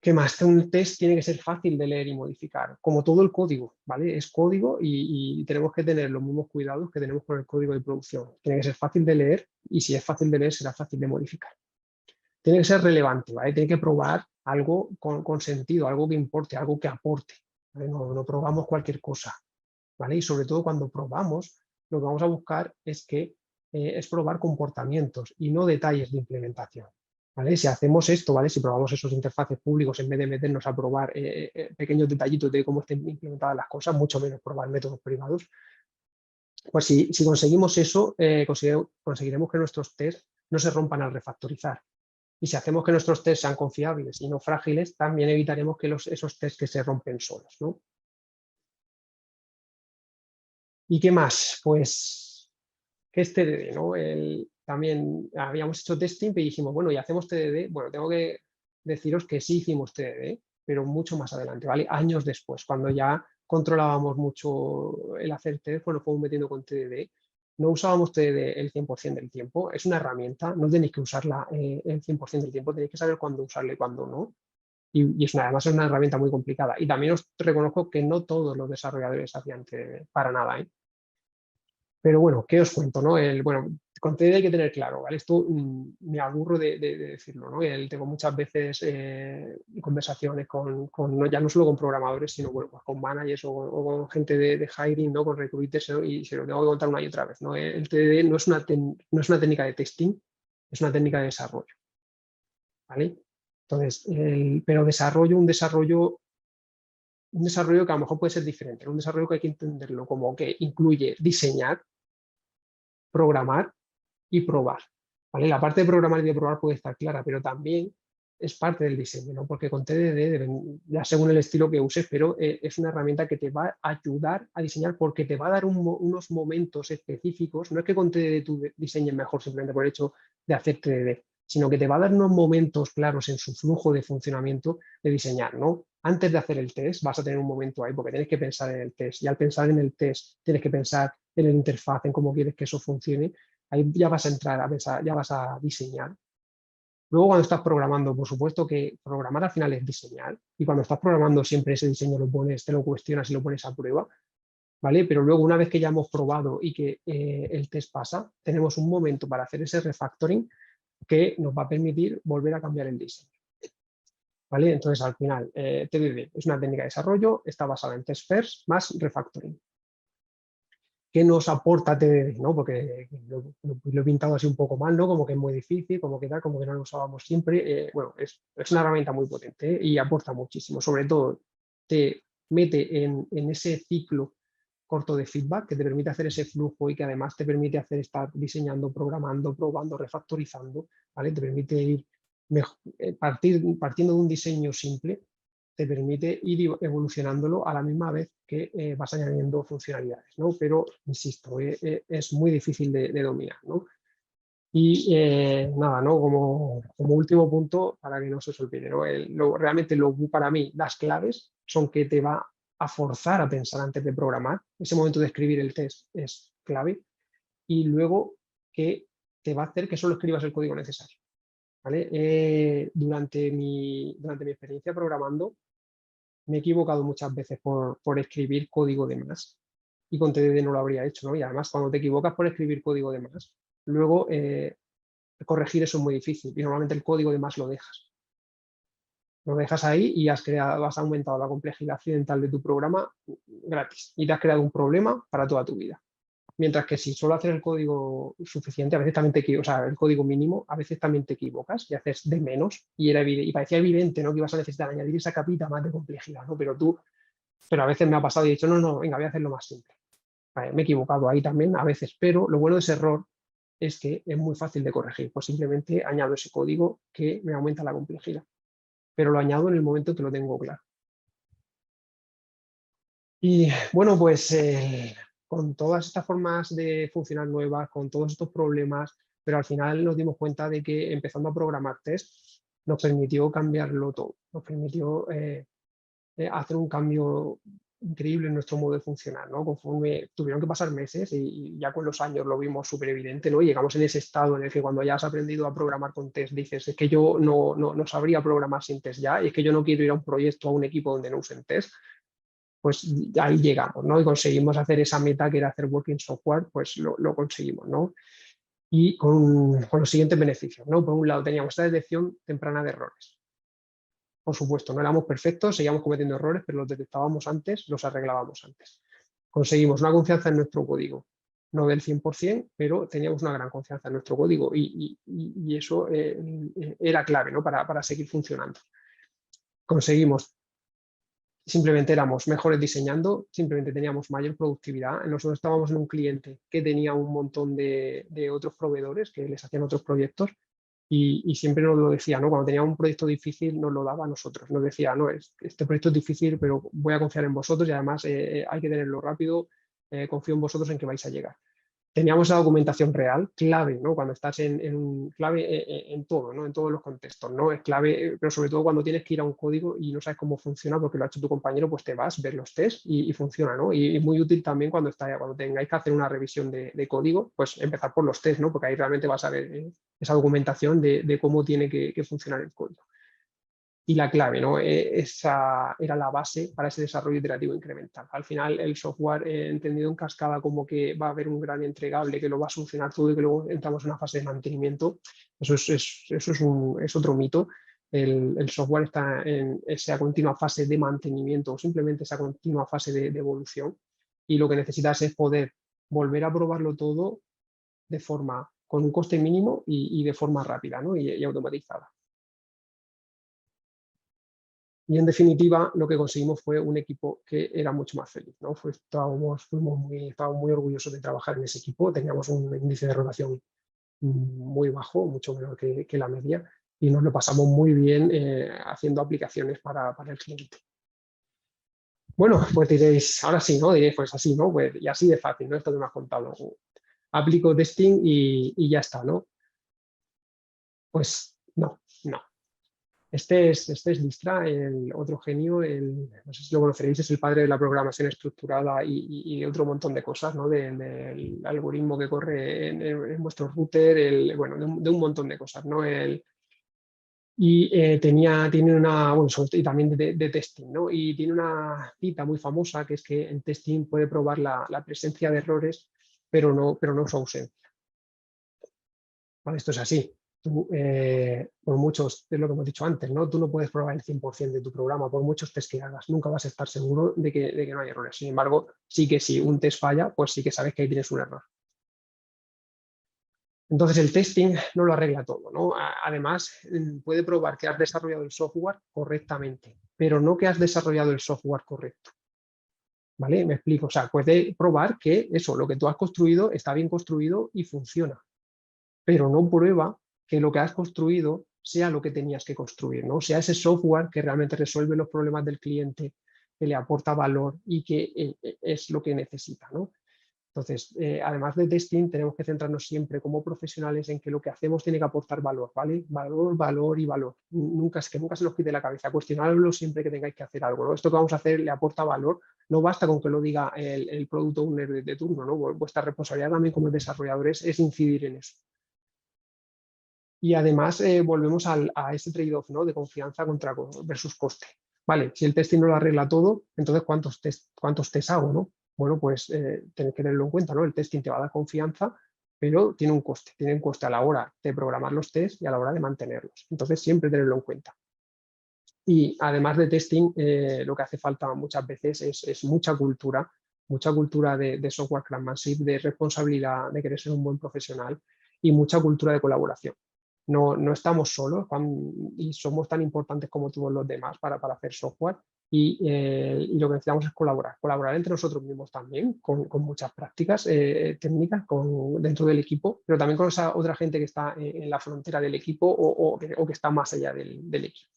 ¿Qué más? Un test tiene que ser fácil de leer y modificar, como todo el código, ¿vale? Es código y tenemos que tener los mismos cuidados que tenemos con el código de producción. Tiene que ser fácil de leer y si es fácil de leer será fácil de modificar. Tiene que ser relevante, ¿vale? Tiene que probar algo con sentido, algo que importe, algo que aporte, ¿vale? No probamos cualquier cosa, ¿vale? Y sobre todo cuando probamos, lo que vamos a buscar es probar comportamientos y no detalles de implementación. ¿Vale? Si hacemos esto, ¿vale? Si probamos esos interfaces públicos en vez de meternos a probar pequeños detallitos de cómo estén implementadas las cosas, mucho menos probar métodos privados, pues si conseguimos eso, conseguiremos que nuestros tests no se rompan al refactorizar. Y si hacemos que nuestros tests sean confiables y no frágiles, también evitaremos que esos tests que se rompen solos, ¿no? ¿Y qué más? Pues, ¿qué es TDD? ¿No? También habíamos hecho testing y dijimos, bueno, y hacemos TDD. Bueno, tengo que deciros que sí hicimos TDD, pero mucho más adelante, ¿vale? Años después, cuando ya controlábamos mucho el hacer test, pues nos fuimos metiendo con TDD. No usábamos TDD el 100% del tiempo, es una herramienta, no tenéis que usarla el 100% del tiempo, tenéis que saber cuándo usarla y cuándo no. Y además es una herramienta muy complicada. Y también os reconozco que no todos los desarrolladores hacían TDD, para nada, ¿eh? Pero bueno, ¿qué os cuento? ¿No? Bueno, con TDD hay que tener claro, ¿vale? Esto me aburro de decirlo, ¿no? Tengo muchas veces conversaciones ya no solo con programadores, sino bueno, pues con managers o con gente de hiring, ¿no? Con recruiters, ¿no? Y se lo tengo que contar una y otra vez, ¿no? El TDD no es una técnica de testing, es una técnica de desarrollo, ¿vale? Entonces, pero un desarrollo que a lo mejor puede ser diferente, un desarrollo que hay que entenderlo como que incluye diseñar, programar y probar, ¿vale? La parte de programar y de probar puede estar clara, pero también es parte del diseño, ¿no? Porque con TDD, ya según el estilo que uses, pero es una herramienta que te va a ayudar a diseñar porque te va a dar unos momentos específicos. No es que con TDD tú diseñes mejor simplemente por el hecho de hacer TDD, sino que te va a dar unos momentos claros en su flujo de funcionamiento de diseñar, ¿no? Antes de hacer el test vas a tener un momento ahí porque tienes que pensar en el test y al pensar en el test tienes que pensar en la interfaz, en cómo quieres que eso funcione. Ahí ya vas a entrar a pensar, ya vas a diseñar. Luego cuando estás programando, por supuesto que programar al final es diseñar y cuando estás programando siempre ese diseño te lo cuestionas y lo pones a prueba, ¿vale? Pero luego una vez que ya hemos probado y que el test pasa, tenemos un momento para hacer ese refactoring que nos va a permitir volver a cambiar el diseño, ¿vale? Entonces al final TDD es una técnica de desarrollo, está basada en test first más refactoring. ¿Qué nos aporta TDD? ¿No? Porque lo he pintado así un poco mal, ¿no? Como que es muy difícil, como que tal, como que no lo usábamos siempre. Bueno, es una herramienta muy potente y aporta muchísimo. Sobre todo, te mete en ese ciclo corto de feedback que te permite hacer ese flujo y que además te permite estar diseñando, programando, probando, refactorizando, ¿vale? Te permite ir partiendo de un diseño simple, te permite ir evolucionándolo a la misma vez que vas añadiendo funcionalidades, ¿no? Pero, insisto, es muy difícil de dominar, ¿no? Y nada, ¿no? Como último punto, para que no se os olvide, ¿no? Realmente para mí, las claves son que te va a forzar a pensar antes de programar. Ese momento de escribir el test es clave. Y luego que te va a hacer que solo escribas el código necesario. ¿Vale? Durante mi experiencia programando, me he equivocado muchas veces por escribir código de más. Y con TDD no lo habría hecho, ¿no? Y además, cuando te equivocas por escribir código de más, luego corregir eso es muy difícil. Y normalmente el código de más lo dejas. Lo dejas ahí y has aumentado la complejidad accidental de tu programa gratis. Y te has creado un problema para toda tu vida. Mientras que si solo haces el código suficiente, a veces también te equivocas, o sea, el código mínimo, a veces también te equivocas y haces de menos y parecía evidente, ¿no? Que ibas a necesitar añadir esa capita más de complejidad, ¿no? Pero a veces me ha pasado y he dicho, no, venga, voy a hacerlo más simple. Vale, me he equivocado ahí también a veces, pero lo bueno de ese error es que es muy fácil de corregir. Pues simplemente añado ese código que me aumenta la complejidad, pero lo añado en el momento que lo tengo claro. Y bueno, pues con todas estas formas de funcionar nuevas, con todos estos problemas, pero al final nos dimos cuenta de que empezando a programar test nos permitió cambiarlo todo, nos permitió hacer un cambio increíble en nuestro modo de funcionar, ¿no? Conforme tuvieron que pasar meses y ya con los años lo vimos súper evidente, ¿no? Llegamos en ese estado en el que cuando ya has aprendido a programar con test dices, es que yo no sabría programar sin test ya, y es que yo no quiero ir a un proyecto, a un equipo donde no usen test. Pues ahí llegamos, ¿no? Y conseguimos hacer esa meta que era hacer working software, pues lo conseguimos, ¿no? Y con los siguientes beneficios, ¿no? Por un lado teníamos esta detección temprana de errores. Por supuesto, no éramos perfectos, seguíamos cometiendo errores, pero los detectábamos antes, los arreglábamos antes. Conseguimos una confianza en nuestro código, no del 100%, pero teníamos una gran confianza en nuestro código y eso era clave, ¿no? Para seguir funcionando. Conseguimos simplemente éramos mejores diseñando, simplemente teníamos mayor productividad. Nosotros estábamos en un cliente que tenía un montón de otros proveedores que les hacían otros proyectos y siempre nos lo decía, ¿no? Cuando tenía un proyecto difícil nos lo daba a nosotros. Nos decía, no, este proyecto es difícil, pero voy a confiar en vosotros y además hay que tenerlo rápido, confío en vosotros en que vais a llegar. Teníamos la documentación real, clave, ¿no? Cuando estás clave en todo, ¿no? En todos los contextos, ¿no? Es clave, pero sobre todo cuando tienes que ir a un código y no sabes cómo funciona porque lo ha hecho tu compañero, pues te vas, ves los tests y funciona, ¿no? Y muy útil también cuando tengáis que hacer una revisión de código, pues empezar por los tests, ¿no? Porque ahí realmente vas a ver esa documentación de cómo tiene que funcionar el código. Y la clave, ¿no? Esa era la base para ese desarrollo iterativo incremental. Al final, el software entendido en cascada como que va a haber un gran entregable que lo va a solucionar todo y que luego entramos en una fase de mantenimiento, eso es otro mito. El software está en esa continua fase de mantenimiento o simplemente esa continua fase de evolución y lo que necesitas es poder volver a probarlo todo de forma con un coste mínimo y de forma rápida, ¿no? y automatizada. Y en definitiva, lo que conseguimos fue un equipo que era mucho más feliz, ¿no? Estábamos muy orgullosos de trabajar en ese equipo, teníamos un índice de rotación muy bajo, mucho menor que la media, y nos lo pasamos muy bien haciendo aplicaciones para el cliente. Bueno, pues diréis, ahora sí, ¿no? Diréis, pues así, ¿no? Pues, y así de fácil, ¿no? Esto que me has contado. Aplico testing y ya está, ¿no? Pues no. Este es Dijkstra, el otro genio, no sé si lo conoceréis, es el padre de la programación estructurada y otro montón de cosas, ¿no? Del algoritmo que corre en vuestro router, bueno, de un montón de cosas, ¿no? Tiene una, bueno, y también de testing, ¿no? Y tiene una cita muy famosa que es que el testing puede probar la presencia de errores, pero no su ausencia. ¿Vale? Esto es así. Tú, por muchos, es lo que hemos dicho antes, ¿no? Tú no puedes probar el 100% de tu programa, por muchos test que hagas, nunca vas a estar seguro de que no hay errores. Sin embargo, sí que si un test falla, pues sí que sabes que ahí tienes un error. Entonces el testing no lo arregla todo, ¿no? Además, puede probar que has desarrollado el software correctamente, pero no que has desarrollado el software correcto. ¿Vale? Me explico. O sea, puede probar que eso, lo que tú has construido, está bien construido y funciona, pero no prueba que lo que has construido sea lo que tenías que construir, ¿no? Sea ese software que realmente resuelve los problemas del cliente, que le aporta valor y que es lo que necesita, ¿no? Entonces, además de testing, tenemos que centrarnos siempre como profesionales en que lo que hacemos tiene que aportar valor, ¿vale? Valor, valor y valor. Nunca se nos quite la cabeza. Cuestionarlo siempre que tengáis que hacer algo, ¿no? Esto que vamos a hacer le aporta valor. No basta con que lo diga el product owner de turno, ¿no? Vuestra responsabilidad también como desarrolladores es incidir en eso. Y además volvemos a ese trade-off, ¿no? De confianza versus coste. Vale, si el testing no lo arregla todo, entonces ¿cuántos test hago, no? Bueno, pues tenéis que tenerlo en cuenta, ¿no? El testing te va a dar confianza, pero tiene un coste a la hora de programar los tests y a la hora de mantenerlos. Entonces siempre tenerlo en cuenta. Y además de testing, lo que hace falta muchas veces es mucha cultura de software craftsmanship, de responsabilidad, de querer ser un buen profesional y mucha cultura de colaboración. No estamos solos y somos tan importantes como todos los demás para hacer software y lo que necesitamos es colaborar entre nosotros mismos también, con muchas prácticas técnicas dentro del equipo, pero también con esa otra gente que está en la frontera del equipo o que está más allá del equipo.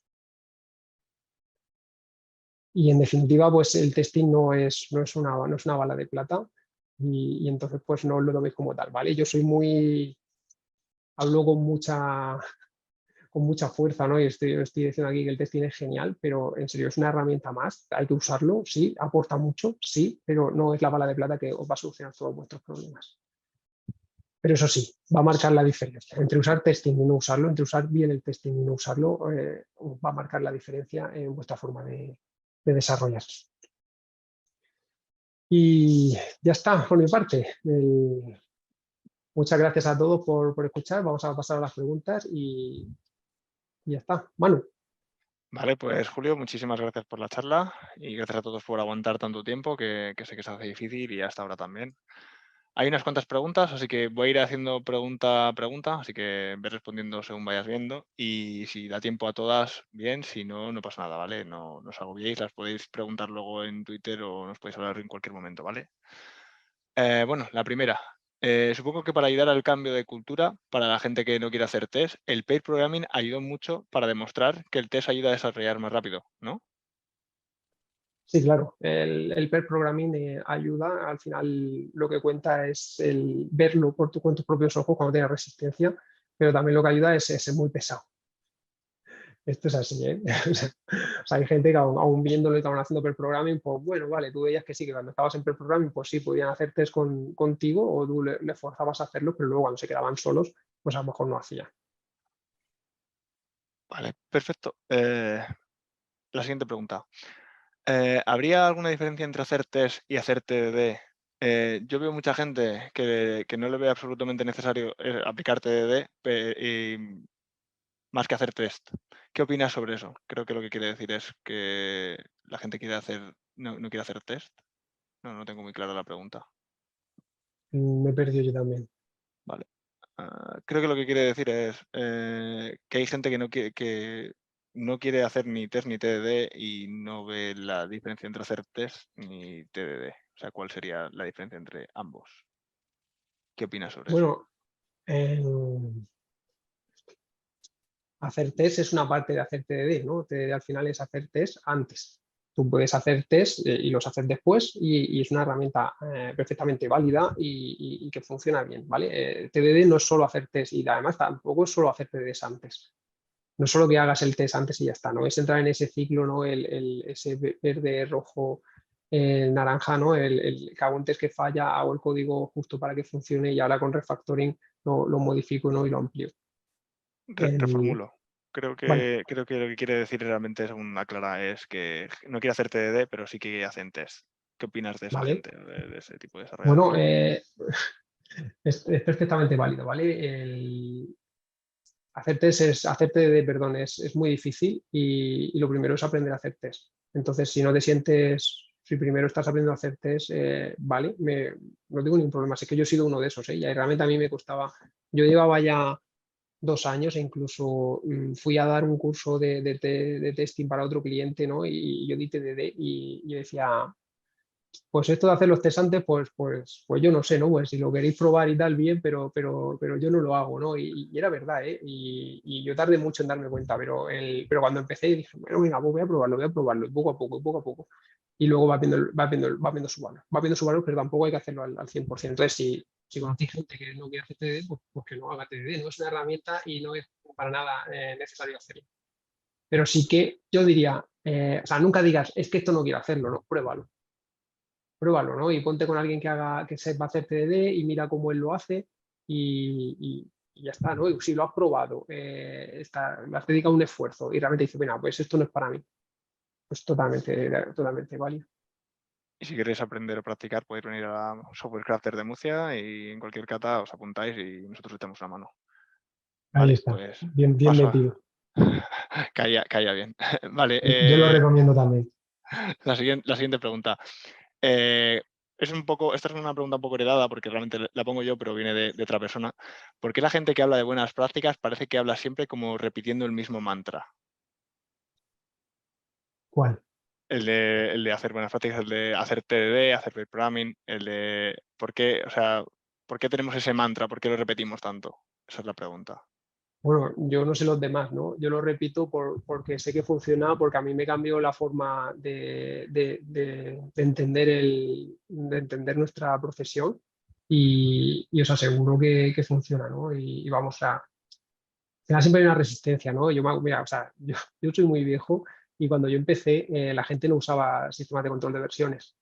Y en definitiva, pues el testing no es una bala de plata y entonces pues no lo toméis como tal, ¿vale? Yo hablo con mucha fuerza, ¿no? Y estoy diciendo aquí que el testing es genial, pero en serio es una herramienta más, hay que usarlo, sí, aporta mucho, sí, pero no es la bala de plata que os va a solucionar todos vuestros problemas. Pero eso sí, va a marcar la diferencia. Entre usar testing y no usarlo, entre usar bien el testing y no usarlo, va a marcar la diferencia en vuestra forma de desarrollar. Y ya está, por mi parte. Muchas gracias a todos por escuchar. Vamos a pasar a las preguntas y ya está. Manu. Vale, pues Julio, muchísimas gracias por la charla y gracias a todos por aguantar tanto tiempo, que sé que se hace difícil y hasta ahora también. Hay unas cuantas preguntas, así que voy a ir haciendo pregunta a pregunta, así que ve respondiendo según vayas viendo y si da tiempo a todas, bien, si no, no pasa nada, ¿vale? No os agobiéis, las podéis preguntar luego en Twitter o nos podéis hablar en cualquier momento, ¿vale? Bueno, la primera. Supongo que para ayudar al cambio de cultura, para la gente que no quiere hacer test, el pair programming ayudó mucho para demostrar que el test ayuda a desarrollar más rápido, ¿no? Sí, claro. El pair programming ayuda. Al final lo que cuenta es el verlo con tus propios ojos cuando tienes resistencia, pero también lo que ayuda es ser muy pesado. Esto es así, ¿eh? O sea, hay gente que aún viéndolo y estaban haciendo pair programming, pues bueno, vale, tú veías que sí, que cuando estabas en pair programming, pues sí, podían hacer test contigo o tú le forzabas a hacerlo, pero luego cuando se quedaban solos, pues a lo mejor no hacían. Vale, perfecto. La siguiente pregunta. ¿Habría alguna diferencia entre hacer test y hacer TDD? Yo veo mucha gente que no le ve absolutamente necesario aplicar TDD más que hacer test. ¿Qué opinas sobre eso? Creo que lo que quiere decir es que la gente no quiere hacer test. No tengo muy clara la pregunta. Me he perdido yo también. Vale. Creo que lo que quiere decir es que hay gente que no quiere hacer ni test ni TDD y no ve la diferencia entre hacer test ni TDD. O sea, ¿cuál sería la diferencia entre ambos? ¿Qué opinas sobre eso? Bueno, hacer test es una parte de hacer TDD, ¿no? TDD al final es hacer test antes. Tú puedes hacer test y los haces después y es una herramienta perfectamente válida y que funciona bien, ¿vale? TDD no es solo hacer test y además tampoco es solo hacer TDDs antes. No es solo que hagas el test antes y ya está, ¿no? Es entrar en ese ciclo, ¿no? Ese verde, rojo, naranja, ¿no? Que hago un test que falla, hago el código justo para que funcione y ahora con refactoring lo modifico, ¿no? Y lo amplío. Reformulo. Creo Vale. que lo que quiere decir realmente, según aclara, es que no quiere hacer TDD, pero sí que hacen test. ¿Qué opinas de esa Vale, gente, de ese tipo de bueno, desarrolladores? es perfectamente válido, ¿vale? Hacer TDD, perdón, es muy difícil y lo primero es aprender a hacer test. Entonces, si primero estás aprendiendo a hacer test, vale, no tengo ningún problema. Sé que yo he sido uno de esos, ¿eh? Y realmente a mí me costaba, yo llevaba ya 2 años e incluso fui a dar un curso de testing para otro cliente, ¿no? Y yo di TDD y yo decía, pues esto de hacer los test antes, pues yo no sé, ¿no? Pues si lo queréis probar y tal, bien, pero yo no lo hago, ¿no? Y era verdad, ¿eh? Y yo tardé mucho en darme cuenta, pero cuando empecé dije, bueno, venga, pues voy a probarlo, y poco a poco. Y luego va viendo su valor. Va viendo su valor, pero tampoco hay que hacerlo al 100%. Entonces, si conocéis gente que no quiere hacer TDD, pues que no haga TDD. No es una herramienta y no es para nada necesario hacerlo. Pero sí que yo diría, o sea, nunca digas, es que esto no quiero hacerlo, no, pruébalo, ¿no? Y ponte con alguien que sepa hacer TDD y mira cómo él lo hace y ya está, ¿no? Y si lo has probado, le has dedicado un esfuerzo y realmente dices, mira, pues esto no es para mí, pues totalmente válido. Y si queréis aprender o practicar, podéis venir a Software Crafter de Murcia y en cualquier cata os apuntáis y nosotros echamos una mano. Ahí Vale, está, pues bien paso metido. caía bien. Vale, Yo lo recomiendo también. la siguiente pregunta. Es un poco, esta es una pregunta un poco heredada porque realmente la pongo yo, pero viene de otra persona. ¿Por qué la gente que habla de buenas prácticas parece que habla siempre como repitiendo el mismo mantra? ¿Cuál? El de hacer buenas prácticas, el de hacer TDD, hacer pair programming, o sea, ¿por qué tenemos ese mantra? ¿Por qué lo repetimos tanto? Esa es la pregunta. Bueno, yo no sé los demás, ¿no? Yo lo repito porque sé que funciona, porque a mí me cambió la forma de entender nuestra profesión y os aseguro que funciona, ¿no? Y vamos a... Al final siempre hay una resistencia, ¿no? Mira, o sea, yo soy muy viejo y cuando yo empecé la gente no usaba sistemas de control de versiones.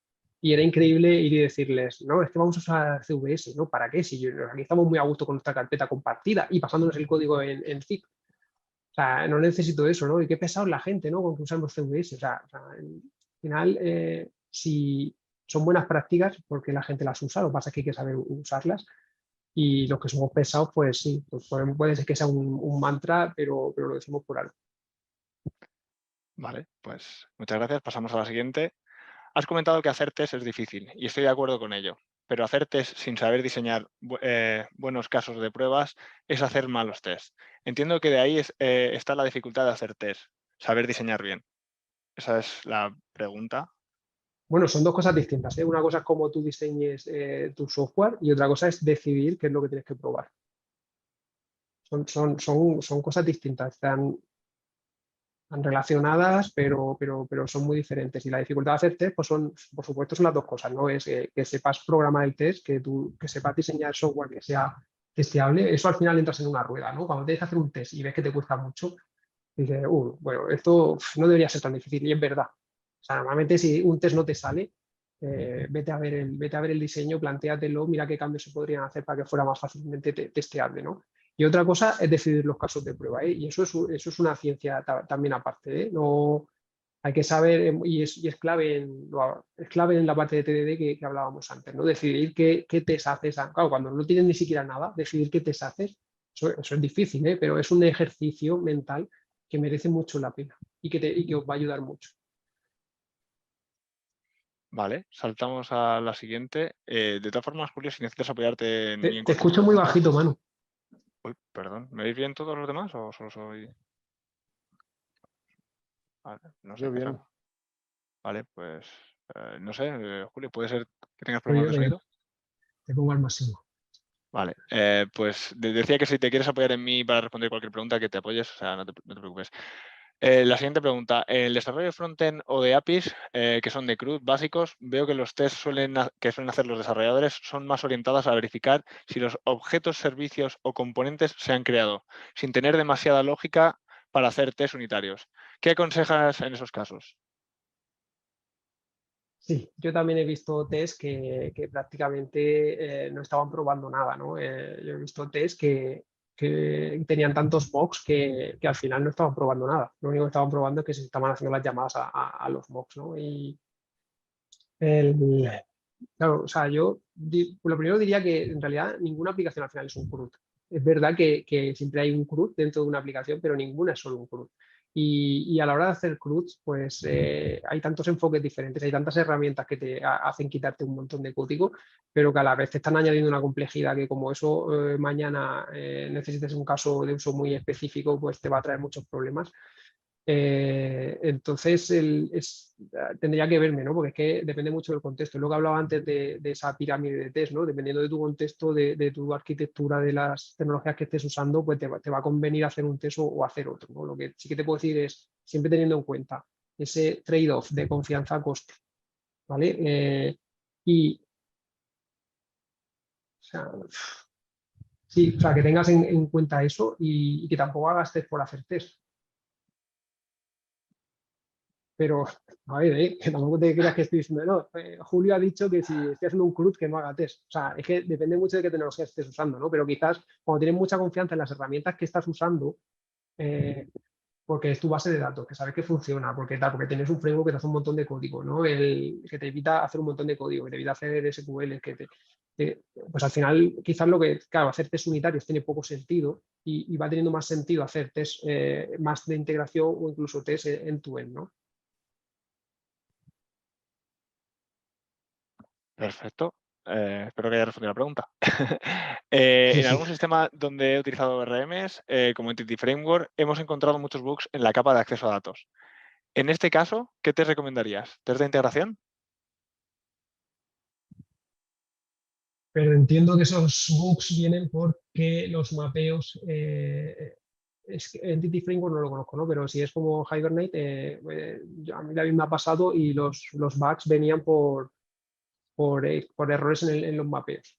Y era increíble ir y decirles, no, es que vamos a usar CVS, ¿no? ¿Para qué? Si aquí estamos muy a gusto con nuestra carpeta compartida y pasándonos el código en zip. O sea, no necesito eso, ¿no? Y qué pesado la gente, ¿no? Con que usamos CVS. Al final, si son buenas prácticas, porque la gente las usa, lo que pasa es que hay que saber usarlas. Y los que somos pesados, pues sí, pues puede ser que sea un mantra, pero lo decimos por algo. Vale, pues muchas gracias. Pasamos a la siguiente. Has comentado que hacer test es difícil y estoy de acuerdo con ello, pero hacer test sin saber diseñar buenos casos de pruebas es hacer malos test. Entiendo que de ahí está la dificultad de hacer test, saber diseñar bien. Esa es la pregunta. Bueno, son dos cosas distintas, ¿eh? Una cosa es cómo tú diseñes tu software y otra cosa es decidir qué es lo que tienes que probar. Son cosas distintas, están relacionadas, pero son muy diferentes. Y la dificultad de hacer test, pues por supuesto, son las dos cosas, ¿no? Es que sepas programar el test, que sepas diseñar software que sea testeable. Eso al final entras en una rueda, ¿no? Cuando tienes que hacer un test y ves que te cuesta mucho, dices, bueno, esto no debería ser tan difícil, y es verdad. O sea, normalmente si un test no te sale, vete a ver el diseño, plantéatelo, mira qué cambios se podrían hacer para que fuera más fácilmente testeable, ¿no? Y otra cosa es decidir los casos de prueba, ¿eh? Y eso es una ciencia también aparte, ¿eh? No, hay que saber, y es clave es clave en la parte de TDD que hablábamos antes, ¿no? Decidir qué test haces. Claro, cuando no tienes ni siquiera nada, decidir qué test haces, eso es difícil, ¿eh? Pero es un ejercicio mental que merece mucho la pena y que os va a ayudar mucho. Vale, saltamos a la siguiente. De todas formas, Julio, si necesitas apoyarte en mí en Te cualquier escucho muy pregunta. bajito, Manu. Uy, perdón, ¿me veis bien todos los demás o solo soy...? Vale, no sé, Yo qué bien. raro. Vale, pues no sé, Julio, ¿puede ser que tengas Oye, problemas de sonido? te pongo al máximo. Vale, pues decía que si te quieres apoyar en mí para responder cualquier pregunta, que te apoyes, o sea, no te preocupes. La siguiente pregunta, el desarrollo de frontend o de APIs, que son de CRUD básicos, veo que los tests que suelen hacer los desarrolladores son más orientados a verificar si los objetos, servicios o componentes se han creado, sin tener demasiada lógica para hacer tests unitarios. ¿Qué aconsejas en esos casos? Sí, yo también he visto test que prácticamente no estaban probando nada, ¿no? Yo he visto test que tenían tantos mocks que al final no estaban probando nada. Lo único que estaban probando es que se estaban haciendo las llamadas a los mocks, ¿no? Y el, claro, o sea, lo primero diría que en realidad ninguna aplicación al final es un CRUD. Es verdad que siempre hay un CRUD dentro de una aplicación, pero ninguna es solo un CRUD. Y a la hora de hacer CRUDs, pues hay tantos enfoques diferentes, hay tantas herramientas que te hacen quitarte un montón de código, pero que a la vez te están añadiendo una complejidad que como eso mañana necesites un caso de uso muy específico, pues te va a traer muchos problemas. Entonces, tendría que verme, ¿no? Porque es que depende mucho del contexto. Lo que hablaba antes de esa pirámide de test, ¿no? Dependiendo de tu contexto, de tu arquitectura, de las tecnologías que estés usando, pues te va a convenir hacer un test o hacer otro, ¿no? Lo que sí que te puedo decir es, siempre teniendo en cuenta ese trade-off de confianza-coste, ¿vale? Y, o sea, sí, o sea, que tengas en cuenta eso y que tampoco hagas test por hacer test. Pero, a ver, que tampoco te creas que estoy diciendo, no, Julio ha dicho que si estoy haciendo un CRUD que no haga test. O sea, es que depende mucho de qué tecnología estés usando, ¿no? Pero quizás cuando tienes mucha confianza en las herramientas que estás usando, porque es tu base de datos, que sabes que funciona, porque tal, porque tienes un framework que te hace un montón de código, ¿no? Que te evita hacer un montón de código, que te evita hacer SQL, pues al final quizás lo que, claro, hacer test unitarios tiene poco sentido y va teniendo más sentido hacer test más de integración o incluso test end-to-end, ¿no? Perfecto. Espero que haya respondido la pregunta. Sí, En sí. algún sistema donde he utilizado RMs, como Entity Framework, hemos encontrado muchos bugs en la capa de acceso a datos. En este caso, ¿qué te recomendarías? ¿Test de integración? Pero entiendo que esos bugs vienen porque los mapeos, es que Entity Framework no lo conozco, ¿no? Pero si es como Hibernate, a mí también me ha pasado y los bugs venían por errores en los mapeos.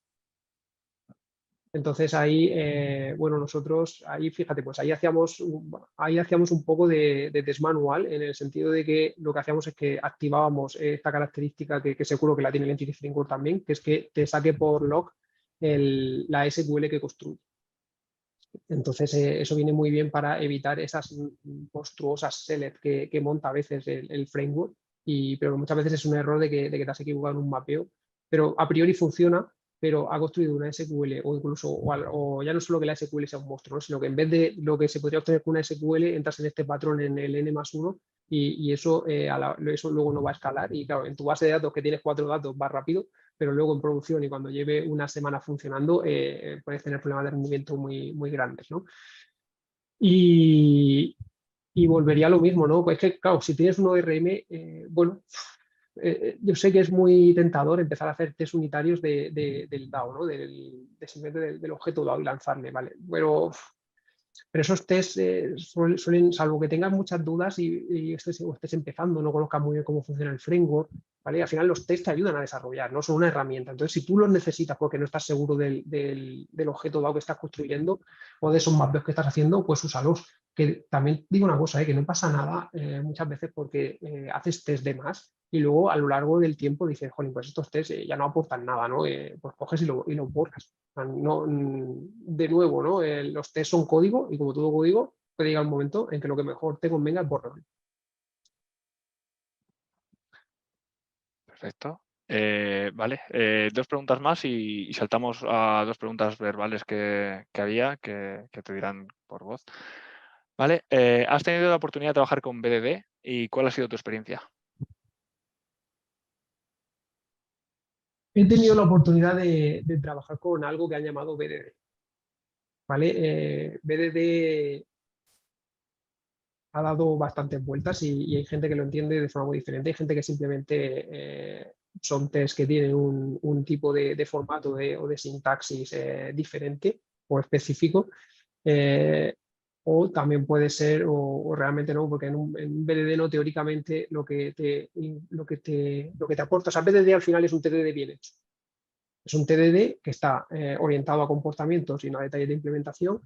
Entonces ahí, bueno, nosotros, ahí fíjate, pues ahí hacíamos un poco de test manual, en el sentido de que lo que hacíamos es que activábamos esta característica que seguro que la tiene el Entity Framework también, que es que te saque por log la SQL que construye. Entonces, eso viene muy bien para evitar esas monstruosas select que monta a veces el framework, pero muchas veces es un error de que te has equivocado en un mapeo, pero a priori funciona, pero ha construido una SQL o incluso, o ya no solo que la SQL sea un monstruo, ¿no? Sino que en vez de lo que se podría obtener con una SQL, entras en este patrón en el n+1 y eso, eso luego no va a escalar. Y claro, en tu base de datos que tienes 4 datos va rápido, pero luego en producción y cuando lleve una semana funcionando, puedes tener problemas de rendimiento muy, muy grandes, ¿no? Y, y volvería a lo mismo, ¿no? Pues que, claro, si tienes un ORM, bueno, yo sé que es muy tentador empezar a hacer test unitarios del DAO, ¿no? Simplemente del objeto DAO y lanzarle, ¿vale? Pero esos test suelen, salvo que tengas muchas dudas y estés empezando, no conozcas muy bien cómo funciona el framework, ¿vale? Al final los test te ayudan a desarrollar, no son una herramienta. Entonces, si tú los necesitas porque no estás seguro del objeto dado que estás construyendo o de esos mapeos que estás haciendo, pues úsalos. Que también digo una cosa, que no pasa nada muchas veces porque haces test de más y luego a lo largo del tiempo dices, jolín, pues estos test ya no aportan nada, ¿no? Pues coges y lo borras. No, de nuevo, ¿no? Los test son código y como todo código, puede llegar un momento en que lo que mejor te convenga es borrarlo. Perfecto. Vale, dos preguntas más y saltamos a dos preguntas verbales que había que te dirán por voz. Vale, ¿has tenido la oportunidad de trabajar con BDD y cuál ha sido tu experiencia? He tenido la oportunidad de trabajar con algo que han llamado BDD. ¿Vale? BDD ha dado bastantes vueltas y hay gente que lo entiende de forma muy diferente. Hay gente que simplemente son test que tienen un tipo de formato o de sintaxis diferente o específico. Eh, o también puede ser, o realmente no, porque en un BDD no, teóricamente lo que te aporta, o sea, BDD al final es un TDD bien hecho. Es un TDD que está orientado a comportamientos y no a detalles de implementación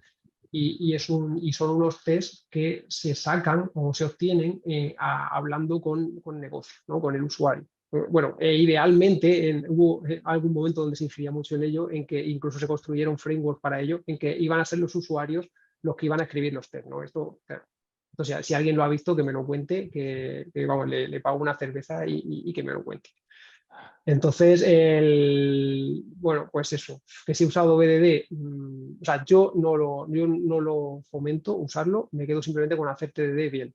y son unos test que se sacan o se obtienen hablando con negocio, ¿no? Con el usuario. Bueno, idealmente hubo algún momento donde se incidía mucho en ello, en que incluso se construyeron frameworks para ello, en que iban a ser los usuarios los que iban a escribir los test, ¿no? Esto, claro. Entonces, si alguien lo ha visto, que me lo cuente, que vamos, le pago una cerveza y que me lo cuente. Entonces, bueno, pues eso, que si he usado BDD, o sea, yo no lo fomento usarlo, me quedo simplemente con hacer TDD bien,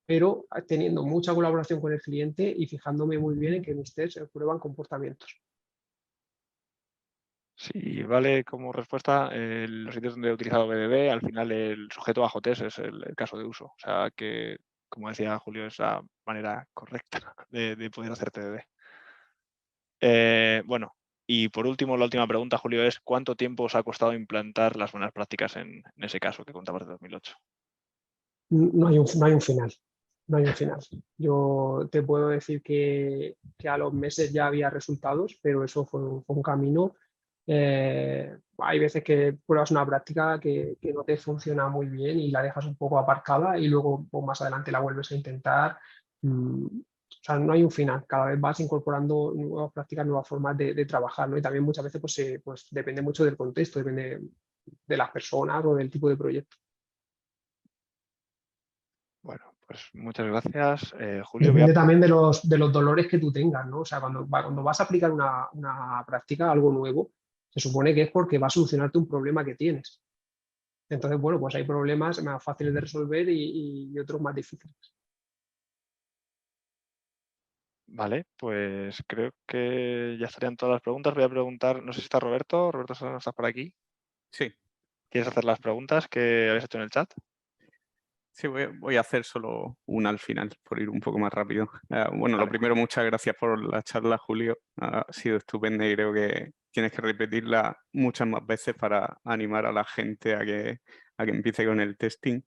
pero teniendo mucha colaboración con el cliente y fijándome muy bien en que mis tests prueban comportamientos. Sí, vale como respuesta, los sitios donde he utilizado BDD, al final el sujeto bajo test es el caso de uso. O sea que, como decía Julio, es la manera correcta de poder hacer TDD. Bueno, y por último, la última pregunta, Julio, es ¿cuánto tiempo os ha costado implantar las buenas prácticas en ese caso que contabas de 2008? No hay no hay un final. No hay un final. Yo te puedo decir que a los meses ya había resultados, pero eso fue un camino. Hay veces que pruebas una práctica que no te funciona muy bien y la dejas un poco aparcada y luego pues, más adelante la vuelves a intentar. O sea, no hay un final. Cada vez vas incorporando nuevas prácticas, nuevas formas de trabajar, ¿no? Y también muchas veces pues depende mucho del contexto, depende de las personas o del tipo de proyecto. Bueno, pues muchas gracias, Julio. Depende también de los dolores que tú tengas, ¿no? O sea, cuando vas a aplicar una práctica, algo nuevo, se supone que es porque va a solucionarte un problema que tienes. Entonces, bueno, pues hay problemas más fáciles de resolver y otros más difíciles. Vale, pues creo que ya estarían todas las preguntas. Voy a preguntar, no sé si está Roberto. Roberto, ¿no estás por aquí? Sí, ¿Quieres hacer las preguntas que habéis hecho en el chat? sí, voy a hacer solo una al final, por ir un poco más rápido. Bueno, lo Vale. primero, muchas gracias por la charla, Julio. Ha sido estupenda y creo que tienes que repetirla muchas más veces para animar a la gente a que empiece con el testing.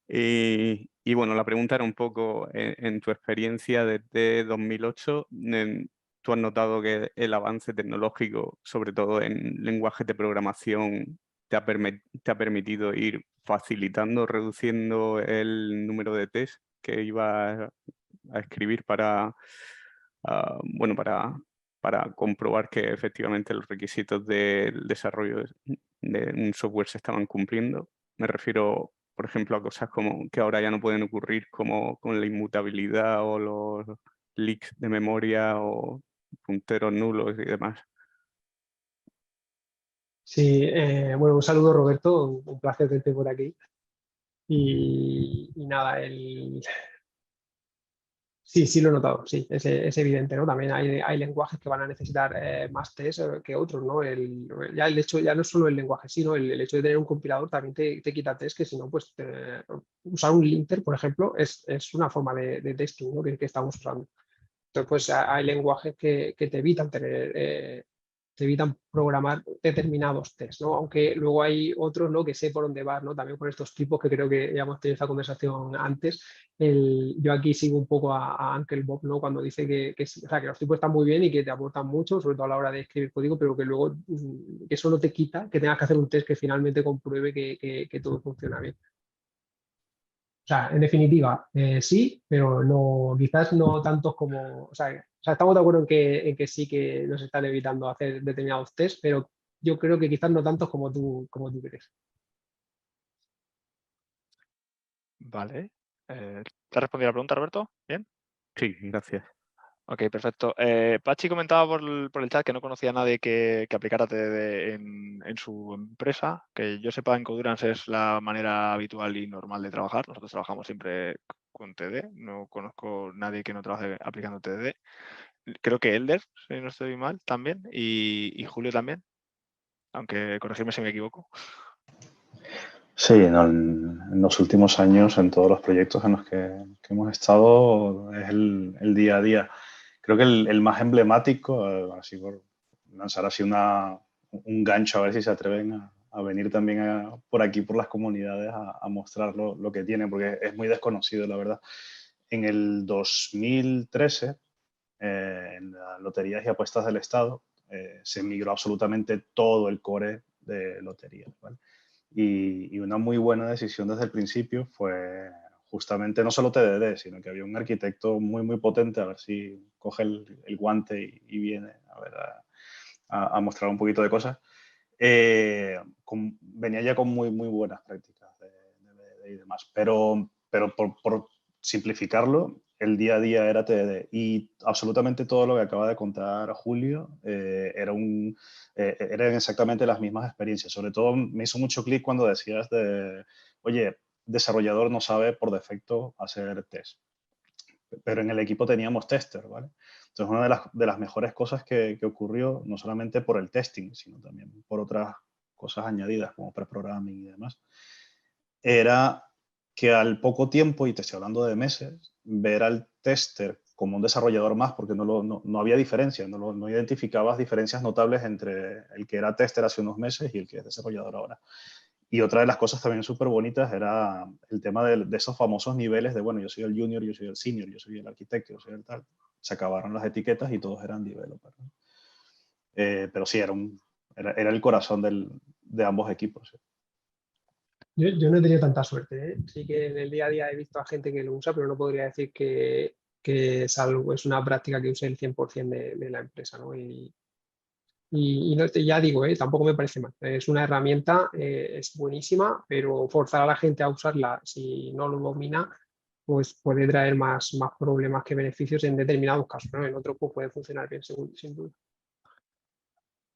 Y bueno, la pregunta era un poco, en tu experiencia desde 2008, ¿tú has notado que el avance tecnológico, sobre todo en lenguajes de programación, te ha permitido ir facilitando, reduciendo el número de test que ibas a escribir bueno, para comprobar que efectivamente los requisitos del desarrollo de un software se estaban cumpliendo? Me refiero, por ejemplo, a cosas como que ahora ya no pueden ocurrir, como con la inmutabilidad o los leaks de memoria o punteros nulos y demás. Sí, bueno, un saludo Roberto, un placer tenerte por aquí. Y nada, sí, sí lo he notado, sí, es evidente, ¿no? También hay lenguajes que van a necesitar más test que otros, ¿no? Ya el hecho, ya no es solo el lenguaje, sino el hecho de tener un compilador también te quita test, que si no, pues usar un linter, por ejemplo, es una forma de testing, ¿no? que estamos usando. Entonces, pues hay lenguajes que te evitan te evitan programar determinados tests, ¿no? Aunque luego hay otros, ¿no? Que sé por dónde vas, ¿no? También por estos tipos que creo que ya hemos tenido esta conversación antes. Yo aquí sigo un poco a Uncle Bob, ¿no? Cuando dice o sea, que los tipos están muy bien y que te aportan mucho, sobre todo a la hora de escribir código, pero que luego que eso no te quita que tengas que hacer un test que finalmente compruebe que todo funciona bien. O sea, en definitiva, sí, pero no, quizás no tantos como. O sea, estamos de acuerdo en que sí que nos están evitando hacer determinados test, pero yo creo que quizás no tantos como tú crees. Vale. ¿Te has respondido la pregunta, Roberto? Bien. Sí, gracias. Ok, perfecto. Pachi comentaba por el chat que no conocía a nadie que aplicara TDD en su empresa. Que yo sepa, en Codurance es la manera habitual y normal de trabajar. Nosotros trabajamos siempre con TDD. No conozco a nadie que no trabaje aplicando TDD. Creo que Elder, si no estoy mal, también. Y Julio también. Aunque corregirme si me equivoco. Sí, en los últimos años, en todos los proyectos en los que hemos estado, es el día a día. Creo que el más emblemático, así por lanzar así un gancho, a ver si se atreven a venir también por aquí, por las comunidades, a mostrar lo que tienen, porque es muy desconocido, la verdad. En el 2013, en las loterías y apuestas del Estado, se migró absolutamente todo el core de loterías, ¿vale? Y una muy buena decisión desde el principio fue justamente no solo TDD, sino que había un arquitecto muy, muy potente, a ver si coge el guante y viene a ver a mostrar un poquito de cosas. Venía ya con muy, muy buenas prácticas de y demás, pero por simplificarlo, el día a día era TDD y absolutamente todo lo que acaba de contar Julio eran exactamente las mismas experiencias. Sobre todo me hizo mucho clic cuando decías oye, desarrollador no sabe por defecto hacer test. pero en el equipo teníamos tester, ¿vale? Entonces, una de las mejores cosas que ocurrió, no solamente por el testing, sino también por otras cosas añadidas, como pre-programming y demás, era que al poco tiempo, y te estoy hablando de meses, ver al tester como un desarrollador más, porque no había diferencia, no identificabas diferencias notables entre el que era tester hace unos meses y el que es desarrollador ahora. Y otra de las cosas también súper bonitas era el tema de esos famosos niveles de, bueno, yo soy el junior, yo soy el senior, yo soy el arquitecto, yo soy el tal. Se acabaron las etiquetas y todos eran developers, ¿no? Pero sí, era el corazón de ambos equipos. ¿Sí? Yo no he tenido tanta suerte, ¿eh? Sí que en el día a día he visto a gente que lo usa, pero no podría decir que es una práctica que use el 100% de la empresa, ¿no? Y no ya digo, tampoco me parece mal. Es una herramienta, es buenísima, pero forzar a la gente a usarla si no lo domina, pues puede traer más problemas que beneficios en determinados casos, ¿no? En otros pues, puede funcionar bien, sin duda.